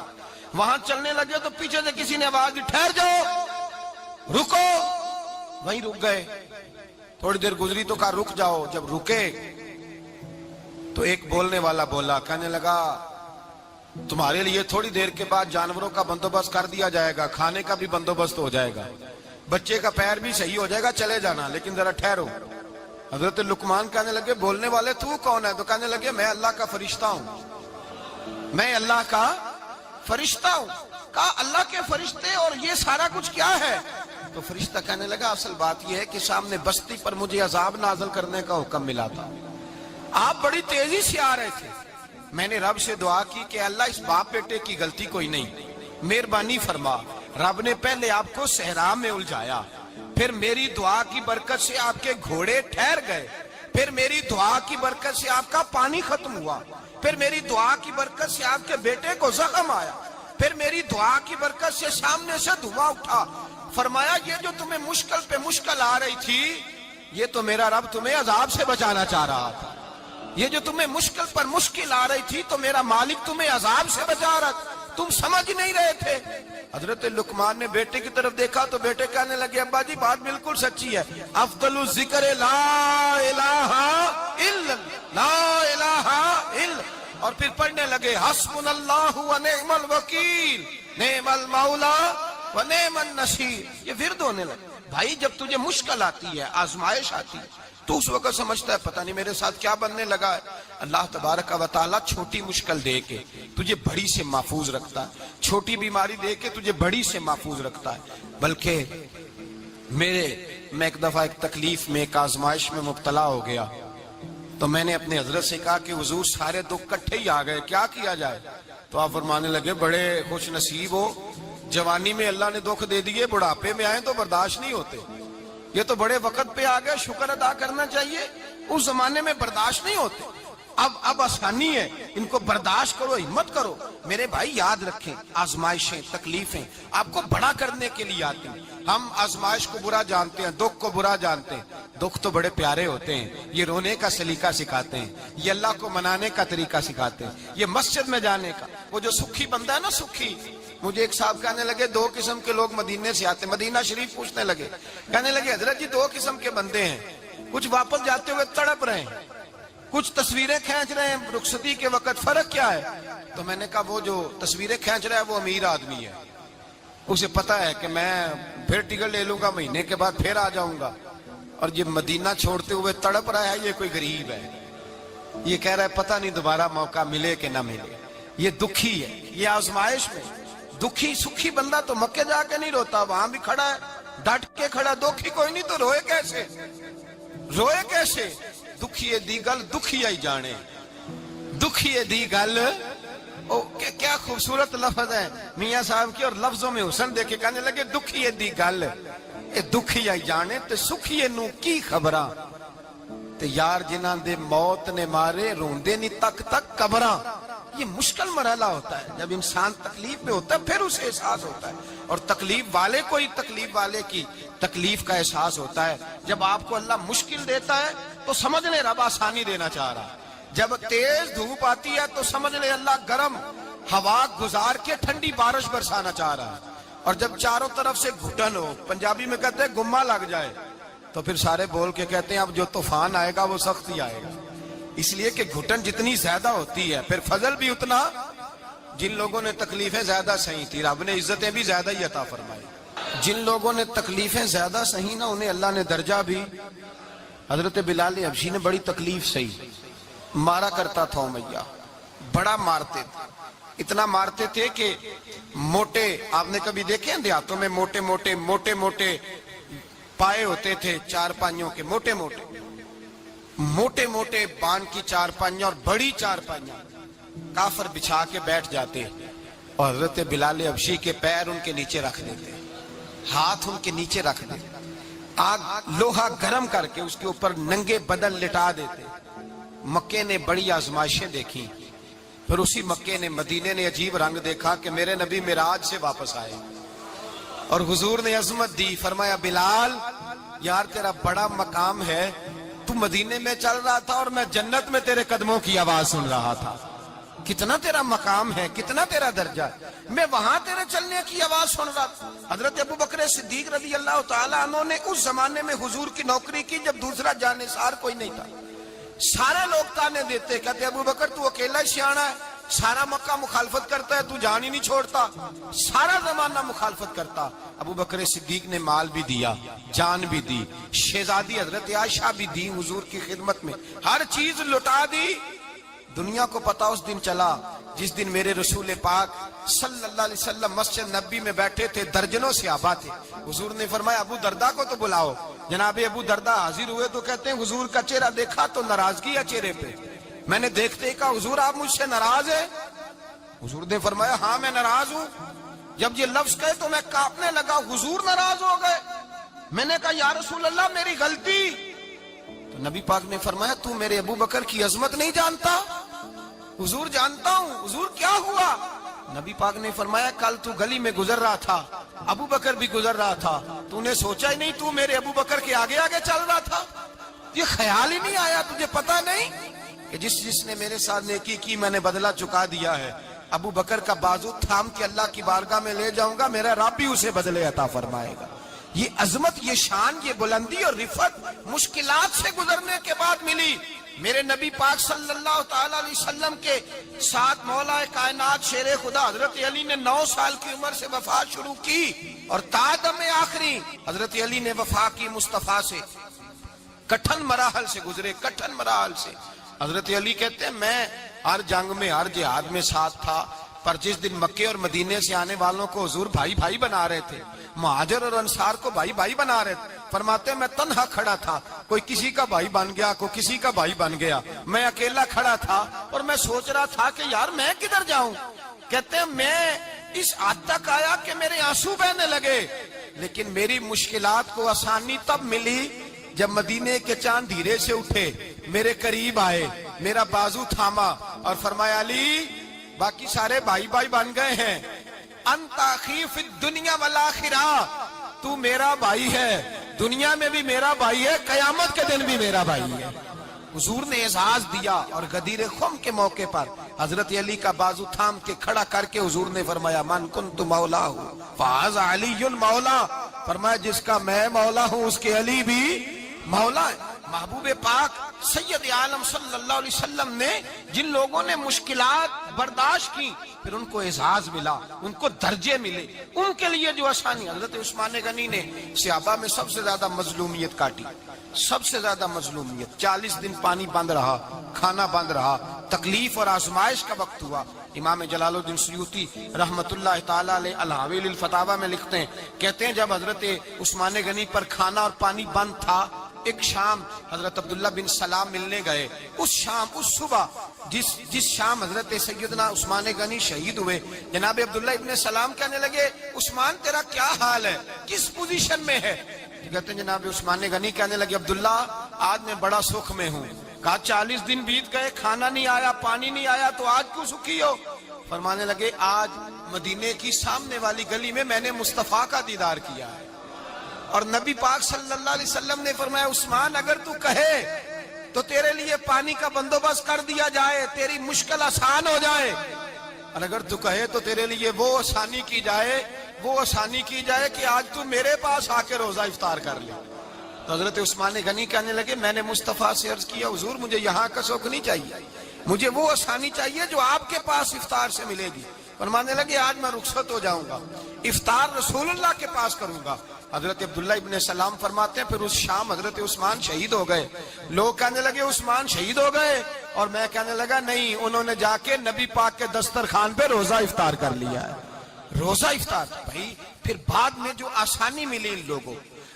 وہاں چلنے لگے تو پیچھے سے کسی نے آواز دی ٹھہر جاؤ, رکو. وہیں رک گئے. تھوڑی دیر گزری تو کہا رک جاؤ. جب رکے تو ایک بولنے والا بولا, کہنے لگا تمہارے لیے تھوڑی دیر کے بعد جانوروں کا بندوبست کر دیا جائے گا, کھانے کا بھی بندوبست ہو جائے گا, بچے کا پیر بھی صحیح ہو جائے گا, چلے جانا, لیکن ذرا ٹھہرو. حضرت لقمان کہنے لگے بولنے والے تو کون ہے؟ تو کہنے لگے میں اللہ کا فرشتہ ہوں, میں اللہ کا فرشتہ ہوں. کہا اللہ کے فرشتے اور یہ سارا کچھ کیا ہے؟ تو فرشتہ کہنے لگا اصل بات یہ ہے کہ سامنے بستی پر مجھے عذاب نازل کرنے کا حکم ملا تھا, آپ بڑی تیزی سے آ رہے تھے. میں نے رب سے دعا کی کہ اللہ اس باپ بیٹے کی غلطی کوئی نہیں, مہربانی فرما. رب نے پہلے آپ کو صحرا میں الجھایا, پھر میری دعا کی برکت سے آپ کے گھوڑے ٹھہر گئے, پھر میری دعا کی برکت سے آپ کا پانی ختم ہوا, پھر میری دعا کی برکت سے آپ کے بیٹے کو زخم آیا. پھر میری دعا کی برکت سے سامنے سے دھواں اٹھا. فرمایا یہ جو تمہیں مشکل پہ مشکل آ رہی تھی، یہ تو میرا رب تمہیں عذاب سے بچانا چاہ رہا تھا. یہ جو تمہیں مشکل پر مشکل آ رہی تھی تو میرا مالک تمہیں عذاب سے بچا رہا تھا، تم سمجھ نہیں رہے تھے. حضرت لقمان نے بیٹے کی طرف دیکھا تو بیٹے کہنے لگے ابا جی بات بالکل سچی ہے. افضل الذکر لا الہ الا لا الہ الا، اور پھر پڑھنے لگے حسبنا اللہ و نعم الوکیل نعم المولا و نعم النصیر. یہ ورد ہونے لگے. بھائی جب تجھے مشکل آتی ہے، آزمائش آتی ہے، تو اس وقت سمجھتا ہے پتہ نہیں میرے ساتھ کیا بننے لگا ہے. اللہ تبارک و تعالیٰ چھوٹی مشکل دے کے تجھے بڑی سے محفوظ رکھتا ہے، چھوٹی بیماری دے کے تجھے بڑی سے محفوظ رکھتا ہے. بلکہ میں ایک دفعہ ایک تکلیف میں، ایک آزمائش میں مبتلا ہو گیا، تو میں نے اپنے حضرت سے کہا کہ حضور سارے دکھ کٹھے ہی آ گئے، کیا کیا جائے؟ تو آپ فرمانے لگے بڑے خوش نصیب ہو، جوانی میں اللہ نے دکھ دے دیے، بڑھاپے میں آئے تو برداشت نہیں ہوتے. یہ تو بڑے وقت پہ آ گئے، شکر ادا کرنا چاہیے. اس زمانے میں برداشت نہیں ہوتے. اب آسانی ہے، ان کو برداشت کرو، ہمت کرو. میرے بھائی یاد رکھیں، آزمائشیں تکلیفیں آپ کو بڑا کرنے کے لیے آتی ہیں. ہم آزمائش کو برا جانتے ہیں، دکھ کو برا جانتے ہیں. دکھ تو بڑے پیارے ہوتے ہیں، یہ رونے کا سلیقہ سکھاتے ہیں، یہ اللہ کو منانے کا طریقہ سکھاتے ہیں، یہ مسجد میں جانے کا. وہ جو سکھی بندہ ہے نا، سکھی، مجھے ایک صاحب کہنے لگے دو قسم کے لوگ مدینے سے آتے، مدینہ شریف پوچھنے لگے، کہنے لگے حضرت جی دو قسم کے بندے ہیں، کچھ واپس جاتے ہوئے تڑپ رہے ہیں، کچھ تصویریں کھینچ رہے ہیں رخصتی کے وقت، فرق کیا ہے؟ تو میں نے کہا وہ جو تصویریں کھینچ رہا ہے وہ امیر آدمی ہے، اسے پتا ہے کہ میں پھر ٹکٹ لے لوں گا، مہینے کے بعد پھر آ جاؤں گا. اور یہ مدینہ چھوڑتے ہوئے تڑپ رہا ہے، یہ کوئی غریب ہے، یہ کہہ رہا ہے پتہ نہیں دوبارہ موقع ملے کہ نہ ملے. یہ دکھی ہے. یہ آزمائش میں دکھی سکھی بندہ تو مکے جا کے نہیں روتا، وہاں بھی کھڑا ہے، ڈٹ کے کھڑا. دکھی کوئی نہیں تو روئے کیسے؟ روئے کیسے؟ دکھیے دی گل دکھیا ہی جانے، دکھیے دی گل. کیا خوبصورت لفظ ہے میاں صاحب کی، اور لفظوں میں حسن دیکھے کہنے لگے دکھیے دی گل اے دکھیا ہی جانے تے سکھیے نو کی خبراں تے یار جنہاں دے موت نے مارے روندے نہیں تک تک قبراں. یہ مشکل مرحلہ ہوتا ہے، جب انسان تکلیف میں ہوتا ہے پھر اسے احساس ہوتا ہے. اور تکلیف والے کو ہی تکلیف والے کی تکلیف کا احساس ہوتا ہے. جب آپ کو اللہ مشکل دیتا ہے تو سمجھ لے رب آسانی دینا چاہ رہا ہے. جب تیز دھوپ آتی ہے تو سمجھ لے اللہ گرم ہوا گزار کے ٹھنڈی بارش برسانا چاہ رہا ہے. اور جب چاروں طرف سے گھٹن ہو، پنجابی میں کہتے ہیں گمہ لگ جائے، تو پھر سارے بول کے کہتے ہیں اب جو طوفان آئے گا وہ سخت ہی آئے گا. اس لیے کہ گھٹن جتنی زیادہ ہوتی ہے پھر فضل بھی اتنا. جن لوگوں نے تکلیفیں زیادہ سہی تھی رب نے عزتیں بھی زیادہ ہی عطا فرمائی. جن لوگوں نے تکلیفیں زیادہ سہی نا انہیں اللہ نے درجہ بھی. حضرت بلال حبشی نے بڑی تکلیف سہی، مارا کرتا تھا امیہ، بڑا مارتے تھے، اتنا مارتے تھے کہ موٹے، آپ نے کبھی دیکھے ہیں دیہاتوں میں موٹے موٹے پائے ہوتے تھے چار پائیوں کے، موٹے موٹے بان کی چار پائیاں اور بڑی چار پائیاں کافر بچھا کے بیٹھ جاتے، اور حضرت بلال حبشی کے پیر ان کے نیچے رکھ دیتے، ہاتھ ان کے نیچے رکھ دیتے، آگ لوہا گرم کر کے اس کے اوپر ننگے بدن لٹا دیتے. مکے نے بڑی آزمائشیں دیکھی، پھر اسی مکے نے مدینے نے عجیب رنگ دیکھا کہ میرے نبی معراج سے واپس آئے اور حضور نے عظمت دی. فرمایا بلال یار تیرا بڑا مقام ہے، تو مدینے میں چل رہا تھا اور میں جنت میں تیرے قدموں کی آواز سن رہا تھا. کتنا تیرا مقام ہے، کتنا تیرا درجہ ہے، میں وہاں تیرے چلنے کی آواز سن رہا تھا. حضرت ابو بکر صدیق رضی اللہ تعالیٰ عنہ نے اس زمانے میں حضور کی نوکری کی جب دوسرا جانثار کوئی نہیں تھا. سارے لوگ تانے دیتے، کہتے ابو بکر تو اکیلا ہی سیانا ہے، سارا مکہ مخالفت کرتا ہے، تو جان ہی نہیں چھوڑتا، سارا زمانہ مخالفت کرتا. ابو بکر صدیق نے مال بھی دیا، جان بھی دی، شہزادی حضرت عائشہ بھی دی حضور کی خدمت میں، ہر چیز لٹا دی. دنیا کو پتا اس دن چلا جس دن میرے رسول پاک صلی اللہ علیہ وسلم مسجد نبی میں بیٹھے تھے، درجنوں صحابہ تھے. حضور نے فرمایا ابو دردہ کو تو بلاؤ. جناب ابو دردہ حاضر ہوئے تو کہتے ہیں حضور کا چہرہ دیکھا تو ناراضگی ہے چہرے پہ. میں نے دیکھتے ہی کہا حضور آپ مجھ سے ناراض ہیں؟ حضور نے فرمایا ہاں میں ناراض ہوں. جب یہ لفظ کہے تو میں کانپنے لگا، حضور ناراض ہو گئے. میں نے کہا یا رسول اللہ میری غلطی. تو نبی پاک نے فرمایا تو میرے ابو بکر کی عظمت نہیں جانتا؟ حضور جانتا ہوں. حضور کیا ہوا؟ نبی پاک نے فرمایا کل تو گلی میں گزر رہا تھا، ابو بکر بھی گزر رہا تھا، تو نے سوچا ہی نہیں تو میرے ابو بکر کے آگے آگے چل رہا تھا؟ یہ خیال ہی نہیں آیا، تجھے پتا نہیں کہ جس نے میرے ساتھ نیکی کی میں نے بدلہ چکا دیا ہے؟ ابو بکر کا بازو تھام کے اللہ کی بارگاہ میں لے جاؤں گا، میرا رب بھی اسے بدلے عطا فرمائے گا۔ یہ عظمت، یہ شان، یہ بلندی اور رفعت مشکلات سے گزرنے کے بعد ملی۔ میرے نبی پاک صلی اللہ تعالی علیہ وسلم کے ساتھ مولا کائنات شیر خدا حضرت علی نے 9 سال کی عمر سے وفات شروع کی، اور تا دم آخری حضرت علی نے وفا کی مصطفیٰ سے۔ کٹھن مراحل سے گزرے، کٹھن مراحل سے۔ حضرت علی کہتے ہیں میں ہر جنگ میں، ہر جہاد میں ساتھ تھا، پر جس دن مکے اور مدینے سے آنے والوں کو حضور بھائی بھائی بنا رہے تھے، مہاجر اور انصار کو بھائی بھائی بنا رہے تھے، فرماتے ہیں میں تنہا کھڑا تھا، کوئی کسی کا بھائی بن گیا، کوئی کسی کا بھائی بن گیا، میں اکیلا کھڑا تھا اور میں سوچ رہا تھا کہ یار میں کدھر جاؤں۔ کہتے ہیں میں اس حد تک آیا کہ میرے آنسو بہنے لگے، لیکن میری مشکلات کو آسانی تب ملی جب مدینے کے چاند دھیرے سے اٹھے، میرے قریب آئے، میرا بازو تھاما اور فرمایا علی باقی سارے بھائی بھائی بن گئے ہیں، انت اخی فی الدنیا والآخرہ، تو میرا بھائی ہے، دنیا میں بھی میرا بھائی ہے، قیامت کے دن بھی میرا بھائی ہے۔ حضور نے اعزاز دیا، اور غدیر خم کے موقع پر حضرت علی کا بازو تھام کے کھڑا کر کے حضور نے فرمایا من کنت مولا ہوں فہذا علی مولا، فرمایا جس کا میں مولا ہوں اس کے علی بھی مولا ہے۔ محبوب پاک سید عالم صلی اللہ علیہ وسلم نے جن لوگوں نے مشکلات برداشت کی، پھر ان کو اعزاز ملا، ان کو درجے ملے، ان کے لیے جو آسانی۔ حضرت عثمان غنی نے صحابہ میں سب سے زیادہ مظلومیت کاٹی، سب سے زیادہ مظلومیت۔ 40 دن پانی بند رہا، کھانا بند رہا، تکلیف اور آزمائش کا وقت ہوا۔ امام جلال الدین سیوطی رحمت اللہ تعالی علیہ الحاویل الفتاوی میں لکھتے ہیں، کہتے ہیں جب حضرت عثمان غنی پر کھانا اور پانی بند تھا، ایک شام حضرت عبداللہ بن سلام ملنے گئے، اس شام، اس صبح جس شام حضرت سیدنا عثمان غنی شہید ہوئے، جناب عبداللہ ابن سلام کہنے لگے عثمان تیرا کیا حال ہے، کس پوزیشن میں ہے؟ کہتے ہیں جناب عثمان غنی کہنے لگے عبداللہ آج میں بڑا سکھ میں ہوں۔ کہا 40 دن بیت گئے، کھانا نہیں آیا، پانی نہیں آیا، تو آج کیوں سکھی ہو؟ فرمانے لگے آج مدینے کی سامنے والی گلی میں میں نے مصطفیٰ کا دیدار کیا ہے، اور نبی پاک صلی اللہ علیہ وسلم نے فرمایا عثمان اگر تو کہے تو تیرے لیے پانی کا بندوبست کر دیا جائے، تیری مشکل آسان ہو جائے، اور اگر تو کہے تو تیرے لیے وہ آسانی کی جائے کہ آج تو میرے پاس آ کے روزہ افطار کر لے۔ تو حضرت عثمان غنی کہنے لگے میں نے مصطفیٰ سے عرض کیا حضور مجھے یہاں کا سکھ نہیں چاہیے، مجھے وہ آسانی چاہیے جو آپ کے پاس افطار سے ملے گی۔ فرمانے لگے آج میں رخصت ہو جاؤں گا، افطار رسول اللہ کے پاس کروں گا۔ حضرت عبداللہ ابن سلام فرماتے ہیں پھر اس شام حضرت عثمان شہید ہو گئے۔ لوگ کہنے لگے عثمان شہید ہو گئے، اور میں کہنے لگا نہیں، انہوں نے جا کے نبی پاک کے دسترخوان پہ روزہ افطار کر لیا ہے، روزہ افطار۔ بھائی پھر بعد میں جو آسانی ملی ان لوگوں،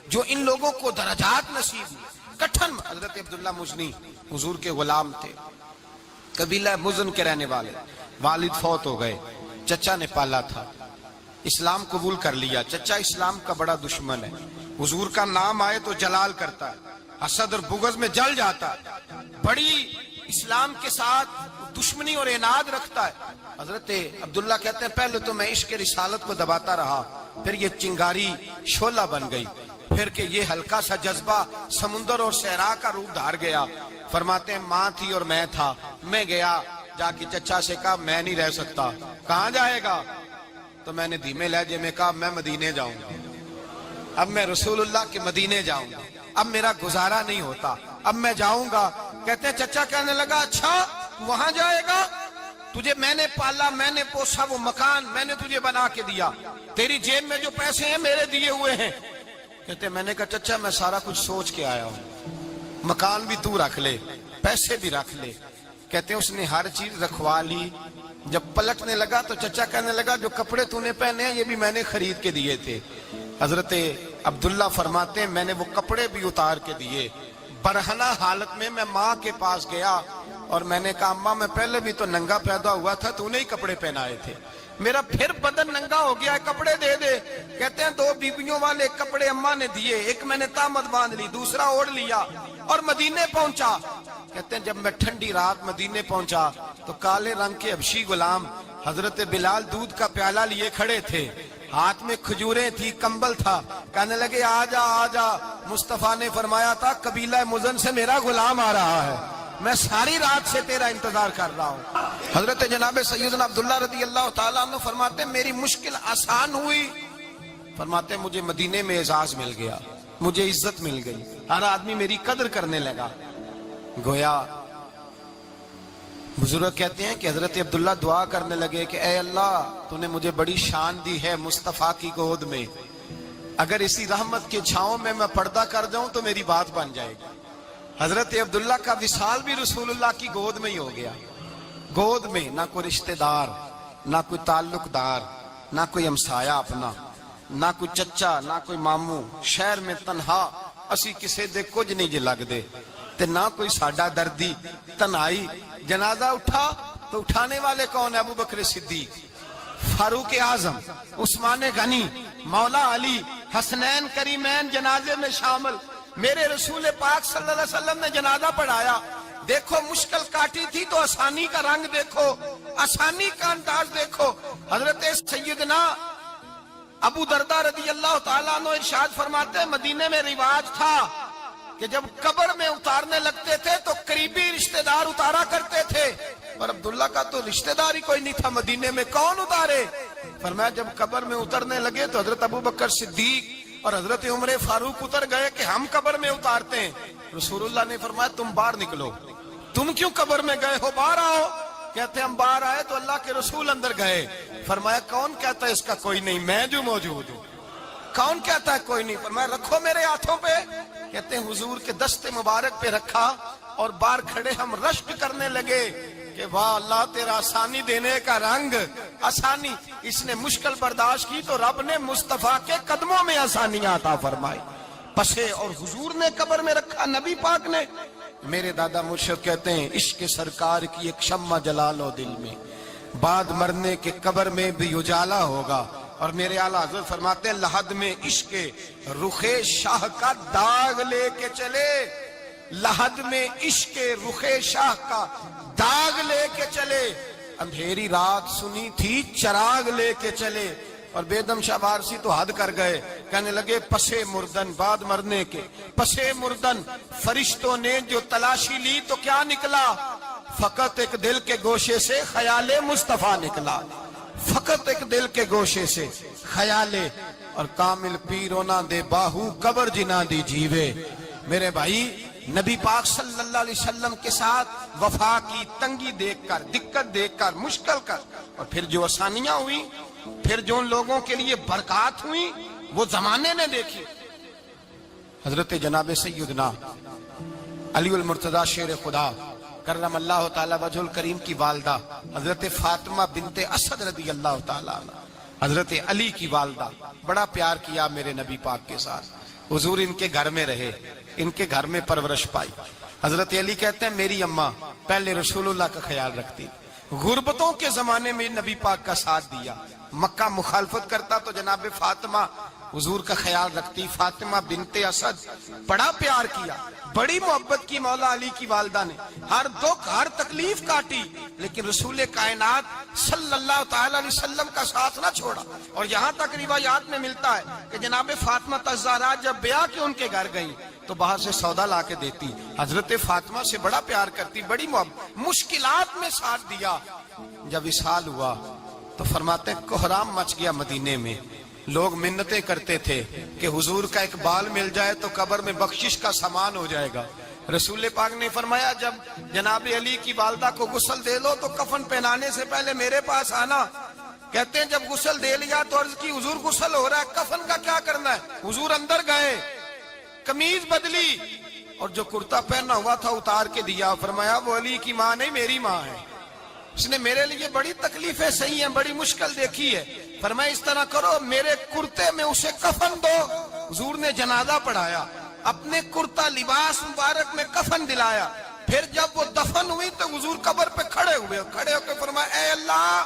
جو ان لوگوں کو درجات نصیب ہوئے، کٹھن۔ حضرت عبداللہ مزنی حضور کے غلام تھے، قبیلہ مزن کے رہنے والے، والد فوت ہو گئے، چچا نے پالا تھا، اسلام قبول کر لیا۔ چچا اسلام کا بڑا دشمن ہے، حضور کا نام آئے تو جلال کرتا ہے، حسد اور بغض میں جل جاتا ہے، بڑی اسلام کے ساتھ دشمنی اور عناد رکھتا ہے۔ حضرت عبداللہ کہتے ہیں پہلے تو میں عشق رسالت کو دباتا رہا، پھر یہ چنگاری شعلہ بن گئی، پھر کہ یہ ہلکا سا جذبہ سمندر اور صحرا کا روپ دھار گیا۔ فرماتے ہیں ماں تھی اور میں تھا، میں گیا جا کے چچا سے کہا میں نہیں رہ سکتا۔ کہاں جائے گا؟ تو میں نے دھیمے لہجے میں کہا میں مدینے جاؤں گا، اب میں رسول اللہ کے مدینے جاؤں گا، اب میرا گزارا نہیں ہوتا، اب میں جاؤں گا۔ کہتے ہیں چچا کہنے لگا اچھا وہاں جائے گا، تجھے میں نے پالا، میں نے پوسا، وہ مکان میں نے تجھے بنا کے دیا، تیری جیب میں جو پیسے ہیں میرے دیے ہوئے ہیں۔ کہتے ہیں میں نے کہا چچا میں سارا کچھ سوچ کے آیا ہوں، مکان بھی تو رکھ لے، پیسے بھی رکھ لے۔ کہتے ہیں اس نے ہر چیز رکھوا لی۔ جب پلٹنے لگا تو چچا کہنے لگا جو کپڑے تو نے پہنے ہیں یہ بھی میں نے خرید کے دیے تھے۔ حضرت عبداللہ فرماتے ہیں میں نے وہ کپڑے بھی اتار کے دیے، برہنہ حالت میں میں ماں کے پاس گیا اور میں نے کہا اماں میں پہلے بھی تو ننگا پیدا ہوا تھا، تو نے ہی کپڑے پہنائے تھے، میرا پھر بدن ننگا ہو گیا ہے، کپڑے دے دے۔ کہتے ہیں 2 بیبیوں والے کپڑے اماں نے دیے، ایک میں نے تامت باندھ لی، دوسرا اوڑھ لیا، اور مدینے پہنچا. کہتے ہیں جب میں ٹھنڈی رات مدینے پہنچا تو کالے رنگ کے حبشی غلام حضرت بلال دودھ کا پیالہ لیے کھڑے تھے, ہاتھ میں کھجوریں تھی, کمبل تھا. کہنے لگے آ جا آ جا. مصطفیٰ نے فرمایا تھا قبیلہ مزن سے میرا غلام آ رہا ہے, میں ساری رات سے تیرا انتظار کر رہا ہوں. حضرت جناب سیدنا عبداللہ رضی اللہ تعالیٰ عنہ فرماتے ہیں میری مشکل آسان ہوئی. فرماتے ہیں مجھے مدینے میں اعزاز مل گیا, مجھے عزت مل گئی, ہر آدمی میری قدر کرنے لگا. گویا بزرگ کہتے ہیں کہ حضرت عبداللہ دعا کرنے لگے کہ اے اللہ تو نے مجھے بڑی شان دی ہے مصطفیٰ کی گود میں, اگر اسی رحمت کے چھاؤں میں پردہ کر جاؤں تو میری بات بن جائے گی. حضرت عبداللہ کا وصال بھی رسول اللہ کی گود میں ہی ہو گیا. گود میں نہ کوئی رشتہ دار, نہ کوئی تعلق دار, نہ کوئی ہمسایا اپنا, نہ کوئی چچا, نہ کوئی ماموں. شہر میں تنہا اسی کسے دے کچھ نہیں جے لگ دے, تے نہ کوئی ساڈا دردی. تنہائی. جنازہ اٹھا تو اٹھانے والے کون ہیں؟ ابو بکر صدیق, فاروق اعظم, عثمان غنی, مولا علی, حسنین کریمین جنازے میں شامل. میرے رسول پاک صلی اللہ علیہ وسلم نے جنازہ پڑھایا. دیکھو مشکل کاٹی تھی تو آسانی کا رنگ دیکھو, آسانی کا انداز دیکھو. حضرت سیدنا ابو دردہ رضی اللہ تعالیٰ عنہ ارشاد فرماتے ہیں مدینے میں رواج تھا کہ جب قبر میں اتارنے لگتے تھے تو قریبی رشتہ دار اتارا کرتے تھے, اور عبداللہ کا تو رشتہ دار ہی کوئی نہیں تھا مدینے میں, کون اتارے؟ فرمایا جب قبر میں اترنے لگے تو حضرت ابو بکر صدیق اور حضرت عمر فاروق اتر گئے کہ ہم قبر میں اتارتے ہیں. رسول اللہ نے فرمایا تم باہر نکلو, تم کیوں قبر میں گئے ہو, باہر آؤ. کہتے ہم باہر آئے تو اللہ کے رسول اندر گئے. فرمایا کون کہتا ہے اس کا کوئی نہیں, میں جو موجود ہوں. کون کہتا ہے کوئی نہیں؟ فرمایا رکھو میرے ہاتھوں پہ. کہتے ہیں حضور کے دست مبارک پہ رکھا اور باہر کھڑے ہم رشک کرنے لگے کہ واہ اللہ تیرا آسانی دینے کا رنگ. آسانی اس نے مشکل برداشت کی تو رب نے مصطفیٰ کے قدموں میں آسانیاں عطا فرمائی. پسے اور حضور نے قبر میں رکھا, نبی پاک نے. میرے دادا مرشد کہتے ہیں عشق سرکار کی ایک شمع جلا لو دل میں, بعد مرنے کے قبر میں بھی اجالا ہوگا. اور میرے اعلیٰ حضرت فرماتے ہیں لحد میں عشق رخ شاہ کا داغ لے کے چلے, لحد میں عشق رخ شاہ کا داغ لے کے چلے. اندھیری رات سنی تھی چراغ لے کے چلے. اور بیدم شاہ بارسی تو حد کر گئے, کہنے لگے پسے مردن, بعد مرنے کے پسے مردن فرشتوں نے جو تلاشی لی تو کیا نکلا؟ فقط ایک دل کے گوشے سے خیال مصطفیٰ نکلا, فقط ایک دل کے گوشے سے خیال. اور کامل پیرو نہ دے باہو قبر جنا دی جیوے. میرے بھائی نبی پاک صلی اللہ علیہ وسلم کے ساتھ وفا کی تنگی دیکھ کر, دقت دیکھ کر, مشکل کر, اور پھر جو آسانیاں ہوئی, پھر جو ان لوگوں کے لیے برکات ہوئی وہ زمانے نے دیکھی. حضرت جناب سیدنا علی المرتضی شیر خدا کرم اللہ تعالی وجہ الکریم کی والدہ حضرت فاطمہ بنت اسد رضی اللہ تعالی عنہ, حضرت علی کی والدہ, بڑا پیار کیا میرے نبی پاک کے ساتھ. حضور ان کے گھر میں رہے, ان کے گھر میں پرورش پائی. حضرت علی کہتے ہیں میری اماں پہلے رسول اللہ کا خیال رکھتی, غربتوں کے زمانے میں نبی پاک کا ساتھ دیا. مکہ مخالفت کرتا تو جناب فاطمہ حضور کا خیال رکھتی. فاطمہ بنت اسد بڑا پیار کیا, بڑی محبت کی مولا علی کی والدہ نے, ہر دکھ ہر تکلیف کاٹی, لیکن رسول کائنات صلی اللہ تعالی علیہ وسلم کا ساتھ نہ چھوڑا. اور یہاں تک روایات میں ملتا ہے کہ جناب فاطمہ الزہرا جب بیعہ کے ان کے گھر گئی تو باہر سے سودا لا کے دیتی. حضرت فاطمہ سے بڑا پیار کرتی, بڑی محبت, مشکلات میں ساتھ دیا. جب وصال ہوا تو فرماتے کوہرام مچ گیا مدینے میں. لوگ منتیں کرتے تھے کہ حضور کا ایک بال مل جائے تو قبر میں بخشش کا سامان ہو جائے گا. رسول پاک نے فرمایا جب جناب علی کی والدہ کو غسل دے لو تو کفن پہنانے سے پہلے میرے پاس آنا. کہتے ہیں جب غسل دے لیا تو عرض کی حضور غسل ہو رہا ہے, کفن کا کیا کرنا ہے؟ حضور اندر گئے, قمیض بدلی اور جو کرتا پہنا ہوا تھا اتار کے دیا. فرمایا وہ علی کی ماں نہیں میری ماں ہے, اس نے میرے لیے بڑی تکلیفیں سہی ہیں, بڑی مشکل دیکھی ہے. فرمایا اس طرح کرو میرے کرتے میں اسے کفن دو. حضور نے جنازہ پڑھایا, اپنے کرتا لباس مبارک میں کفن دلایا. پھر جب وہ دفن ہوئی تو حضور قبر پہ کھڑے ہوئے, کھڑے ہو کے فرمایا اے اللہ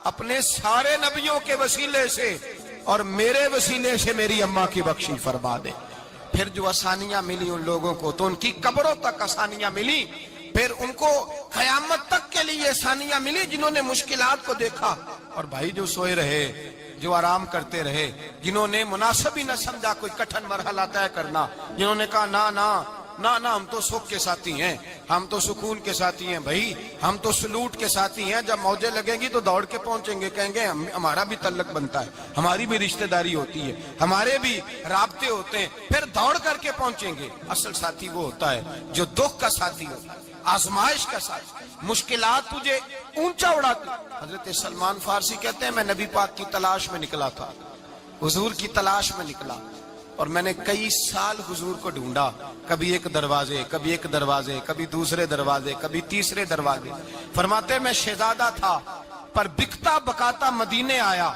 اپنے سارے نبیوں کے وسیلے سے اور میرے وسیلے سے میری اماں کی بخشی فرما دے. پھر جو آسانیاں ملی ان لوگوں کو تو ان کی قبروں تک آسانیاں ملی، پھر ان کو قیامت تک کے لیے آسانیاں ملی جنہوں نے مشکلات کو دیکھا۔ اور بھائی جو سوئے رہے، جو آرام کرتے رہے، جنہوں نے مناسب ہی نہ سمجھا کوئی کٹھن مرحلہ طے کرنا، جنہوں نے کہا نا نا نا نا ہم تو سکھ کے ساتھی ہیں، ہم تو سکون کے ساتھی ہیں، بھائی ہم تو سلوٹ کے ساتھی ہیں، جب موجیں لگیں گی تو دوڑ کے پہنچیں گے، کہیں گے ہمارا بھی تعلق بنتا ہے، ہماری بھی رشتہ داری ہوتی ہے، ہمارے بھی رابطے ہوتے ہیں، پھر دوڑ کر کے پہنچیں گے۔ اصل ساتھی وہ ہوتا ہے جو دکھ کا ساتھی ہوتا ہے، آزمائش کا ساتھی، مشکلات تجھے اونچا اڑاتی۔ حضرت سلمان فارسی کہتے ہیں میں نبی پاک کی تلاش میں نکلا تھا، حضور کی تلاش میں نکلا، اور میں نے کئی سال حضور کو ڈھونڈا، کبھی ایک دروازے، کبھی ایک دروازے، کبھی دوسرے دروازے، کبھی تیسرے دروازے۔ فرماتے میں شہزادہ تھا پر بکتا بکاتا مدینے آیا،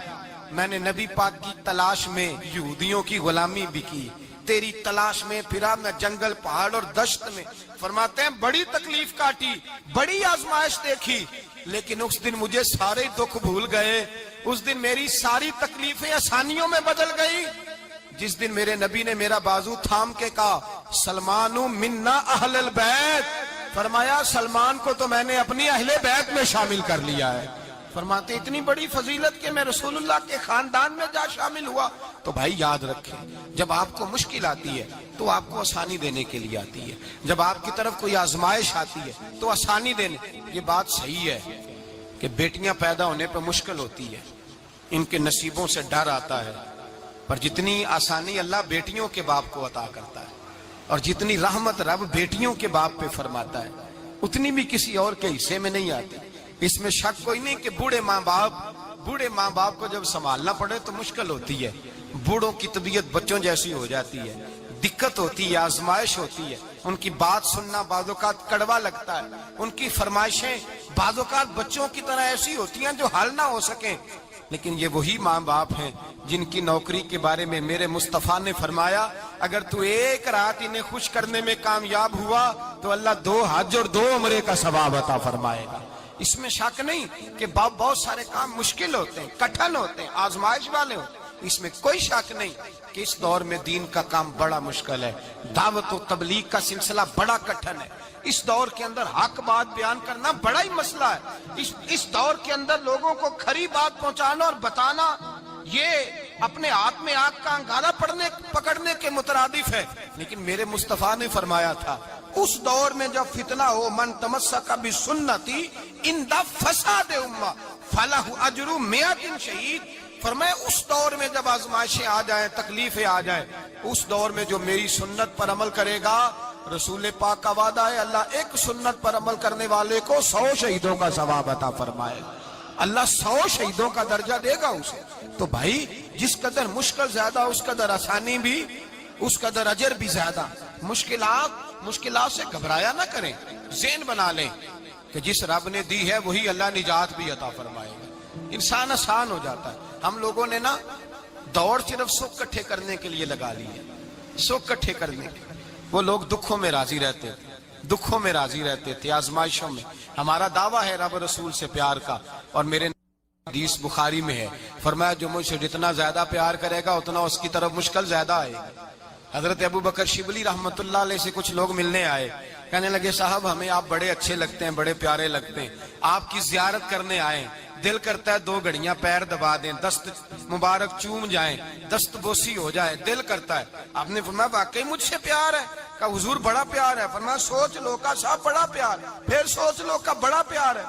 میں نے نبی پاک کی تلاش میں یہودیوں کی غلامی بھی کی، تیری تلاش میں پھرا میں جنگل پہاڑ اور دشت میں۔ فرماتے ہیں بڑی تکلیف کاٹی، بڑی آزمائش دیکھی، لیکن اس دن مجھے سارے دکھ بھول گئے، اس دن میری ساری تکلیفیں آسانیوں میں بدل گئی، جس دن میرے نبی نے میرا بازو تھام کے کہا سلمانو منا اہل البیت، فرمایا سلمان کو تو میں نے اپنی اہل بیت میں شامل کر لیا ہے۔ فرماتے اتنی بڑی فضیلت کہ میں رسول اللہ کے خاندان میں جا شامل ہوا۔ تو بھائی یاد رکھیں، جب آپ کو مشکل آتی ہے تو آپ کو آسانی دینے کے لیے آتی ہے، جب آپ کی طرف کوئی آزمائش آتی ہے تو آسانی دینے۔ یہ بات صحیح ہے کہ بیٹیاں پیدا ہونے پہ مشکل ہوتی ہے، ان کے نصیبوں سے ڈر آتا ہے، پر جتنی آسانی اللہ بیٹیوں کے باپ کو عطا کرتا ہے اور جتنی رحمت رب بیٹیوں کے باپ پہ فرماتا ہے اتنی بھی کسی اور کے حصے میں نہیں آتی۔ اس میں شک کوئی نہیں کہ بوڑھے ماں باپ کو جب سنبھالنا پڑے تو مشکل ہوتی ہے، بوڑھوں کی طبیعت بچوں جیسی ہو جاتی ہے، دقت ہوتی ہے، آزمائش ہوتی ہے، ان کی بات سننا بعض اوقات کڑوا لگتا ہے، ان کی فرمائشیں بعض اوقات بچوں کی طرح ایسی ہوتی ہیں جو حل نہ ہو سکیں، لیکن یہ وہی ماں باپ ہیں جن کی نوکری کے بارے میں میرے مصطفیٰ نے فرمایا اگر تو ایک رات انہیں خوش کرنے میں کامیاب ہوا تو اللہ 2 حج اور 2 عمرے کا ثواب عطا فرمائے گا۔ اس میں شک نہیں کہ بہت سارے کام مشکل ہوتے ہیں، کٹھن ہوتے ہیں، آزمائش والے ہوتے ہیں، اس میں کوئی شک نہیں کہ اس دور میں دین کا کام بڑا مشکل ہے، دعوت و تبلیغ کا سلسلہ بڑا کٹھن ہے، اس دور کے اندر حق بات بیان کرنا بڑا ہی مسئلہ ہے، اس دور کے اندر لوگوں کو کھری بات پہنچانا اور بتانا یہ اپنے ہاتھ میں آگ کا انگارہ پکڑنے کے مترادف ہے۔ لیکن میرے مصطفیٰ نے فرمایا تھا اس دور میں جب فتنہ ہو من تمسک بسنتی عند فساد امہ فلہ اجر 100 شہید، فرمایا اس دور میں جب آزمائشیں آ جائیں، تکلیفیں آ جائیں، اس دور میں جو میری سنت پر عمل کرے گا، رسول پاک کا وعدہ ہے اللہ ایک سنت پر عمل کرنے والے کو 100 شہیدوں کا ثواب عطا فرمائے گا، اللہ 100 شہیدوں کا درجہ دے گا اسے۔ تو بھائی جس قدر مشکل زیادہ اس قدر آسانی بھی، اس قدر اجر بھی زیادہ۔ مشکلات سے گھبرایا نہ کریں، ذہن بنا لیں کہ جس رب نے دی ہے وہی اللہ نجات بھی عطا فرمائے گا، انسان آسان ہو جاتا ہے۔ ہم لوگوں نے نا دوڑ صرف سکھ کٹھے کرنے کے لیے لگا لی ہے، سکھ کٹھے کرنے کے لیے۔ وہ لوگ دکھوں میں راضی رہتے تھے، آزمائشوں میں۔ ہمارا دعویٰ ہے رب رسول سے پیار کا، اور میرے حدیث بخاری میں ہے فرمایا جو مجھ سے جتنا زیادہ پیار کرے گا اتنا اس کی طرف مشکل زیادہ آئے گا۔ حضرت ابو بکر شبلی رحمت اللہ علیہ سے کچھ لوگ ملنے آئے، کہنے لگے صاحب ہمیں آپ بڑے اچھے لگتے ہیں، بڑے پیارے لگتے ہیں، آپ کی زیارت کرنے آئے، دل کرتا ہے 2 گھڑیاں پیر دبا دیں، دست مبارک چوم جائیں، دست بوسی ہو جائے، دل کرتا ہے۔ آپ نے فرمایا واقعی مجھ سے پیار ہے؟ کہا حضور بڑا پیار ہے۔ فرمایا سوچ لو کا صاحب بڑا پیار، پھر سوچ لو کا بڑا پیار ہے۔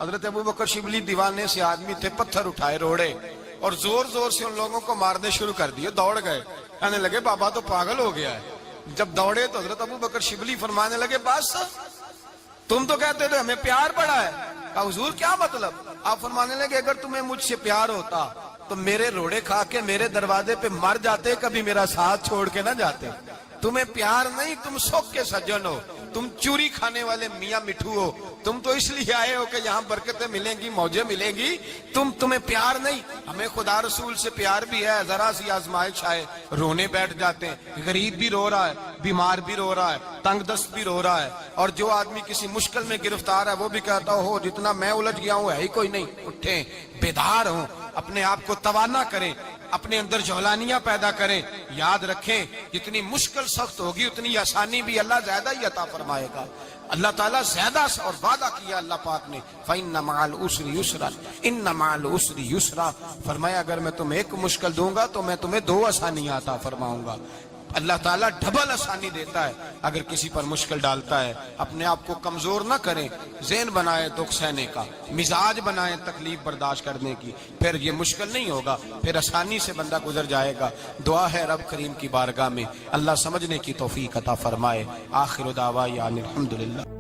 حضرت ابو بکر شبلی دیوانے سے آدمی تھے، پتھر اٹھائے روڑے اور زور زور سے ان لوگوں کو مارنے شروع کر دیے، دوڑ گئے، کہنے لگے بابا تو پاگل ہو گیا ہے۔ جب دوڑے تو حضرت ابو بکر شبلی فرمانے لگے بس تم تو کہتے تھے ہمیں پیار بڑا ہے۔ کہا حضور کیا مطلب؟ آپ فرمانے لگے اگر تمہیں مجھ سے پیار ہوتا تو میرے روڑے کھا کے میرے دروازے پہ مر جاتے، کبھی میرا ساتھ چھوڑ کے نہ جاتے۔ تمہیں پیار نہیں، تم سکھ کے سجن ہو، تم چوری کھانے والے میاں مٹھو ہو، تم تو اس لیے آئے ہو کہ یہاں برکتیں ملیں گی، موجیں ملیں گی، تمہیں پیار نہیں۔ ہمیں خدا رسول سے پیار بھی ہے، ذرا سی آزمائش آئے رونے بیٹھ جاتے ہیں، غریب بھی رو رہا ہے، بیمار بھی رو رہا ہے, تنگ دست بھی رو رہا ہے, اور جو آدمی کسی مشکل میں گرفتار ہے وہ بھی کہتا ہو جتنا میں الجھ گیا ہوں ہے ہی کوئی نہیں. اٹھیں, بیدار ہوں, اپنے آپ کو توانا کریں, اپنے اندر جولانیاں پیدا کریں. یاد رکھیں جتنی مشکل سخت ہوگی اتنی آسانی بھی اللہ زیادہ ہی عطا فرمائے گا. اللہ تعالیٰ زیادہ اور وعدہ کیا اللہ پاک نے, فَإِنَّ مَعَ الْعُسْرِ يُسْرًا إِنَّ مَعَ الْعُسْرِ يُسْرًا, فرمایا اگر میں تمہیں ایک مشکل دوں گا تو میں تمہیں 2 آسانیاں عطا فرماؤں گا. اللہ تعالیٰ ڈبل آسانی دیتا ہے اگر کسی پر مشکل ڈالتا ہے. اپنے آپ کو کمزور نہ کریں, ذہن بنائے دکھ سہنے کا, مزاج بنائیں تکلیف برداشت کرنے کی, پھر یہ مشکل نہیں ہوگا, پھر آسانی سے بندہ گزر جائے گا. دعا ہے رب کریم کی بارگاہ میں اللہ سمجھنے کی توفیق عطا فرمائے. آخر دعوانا الحمدللہ.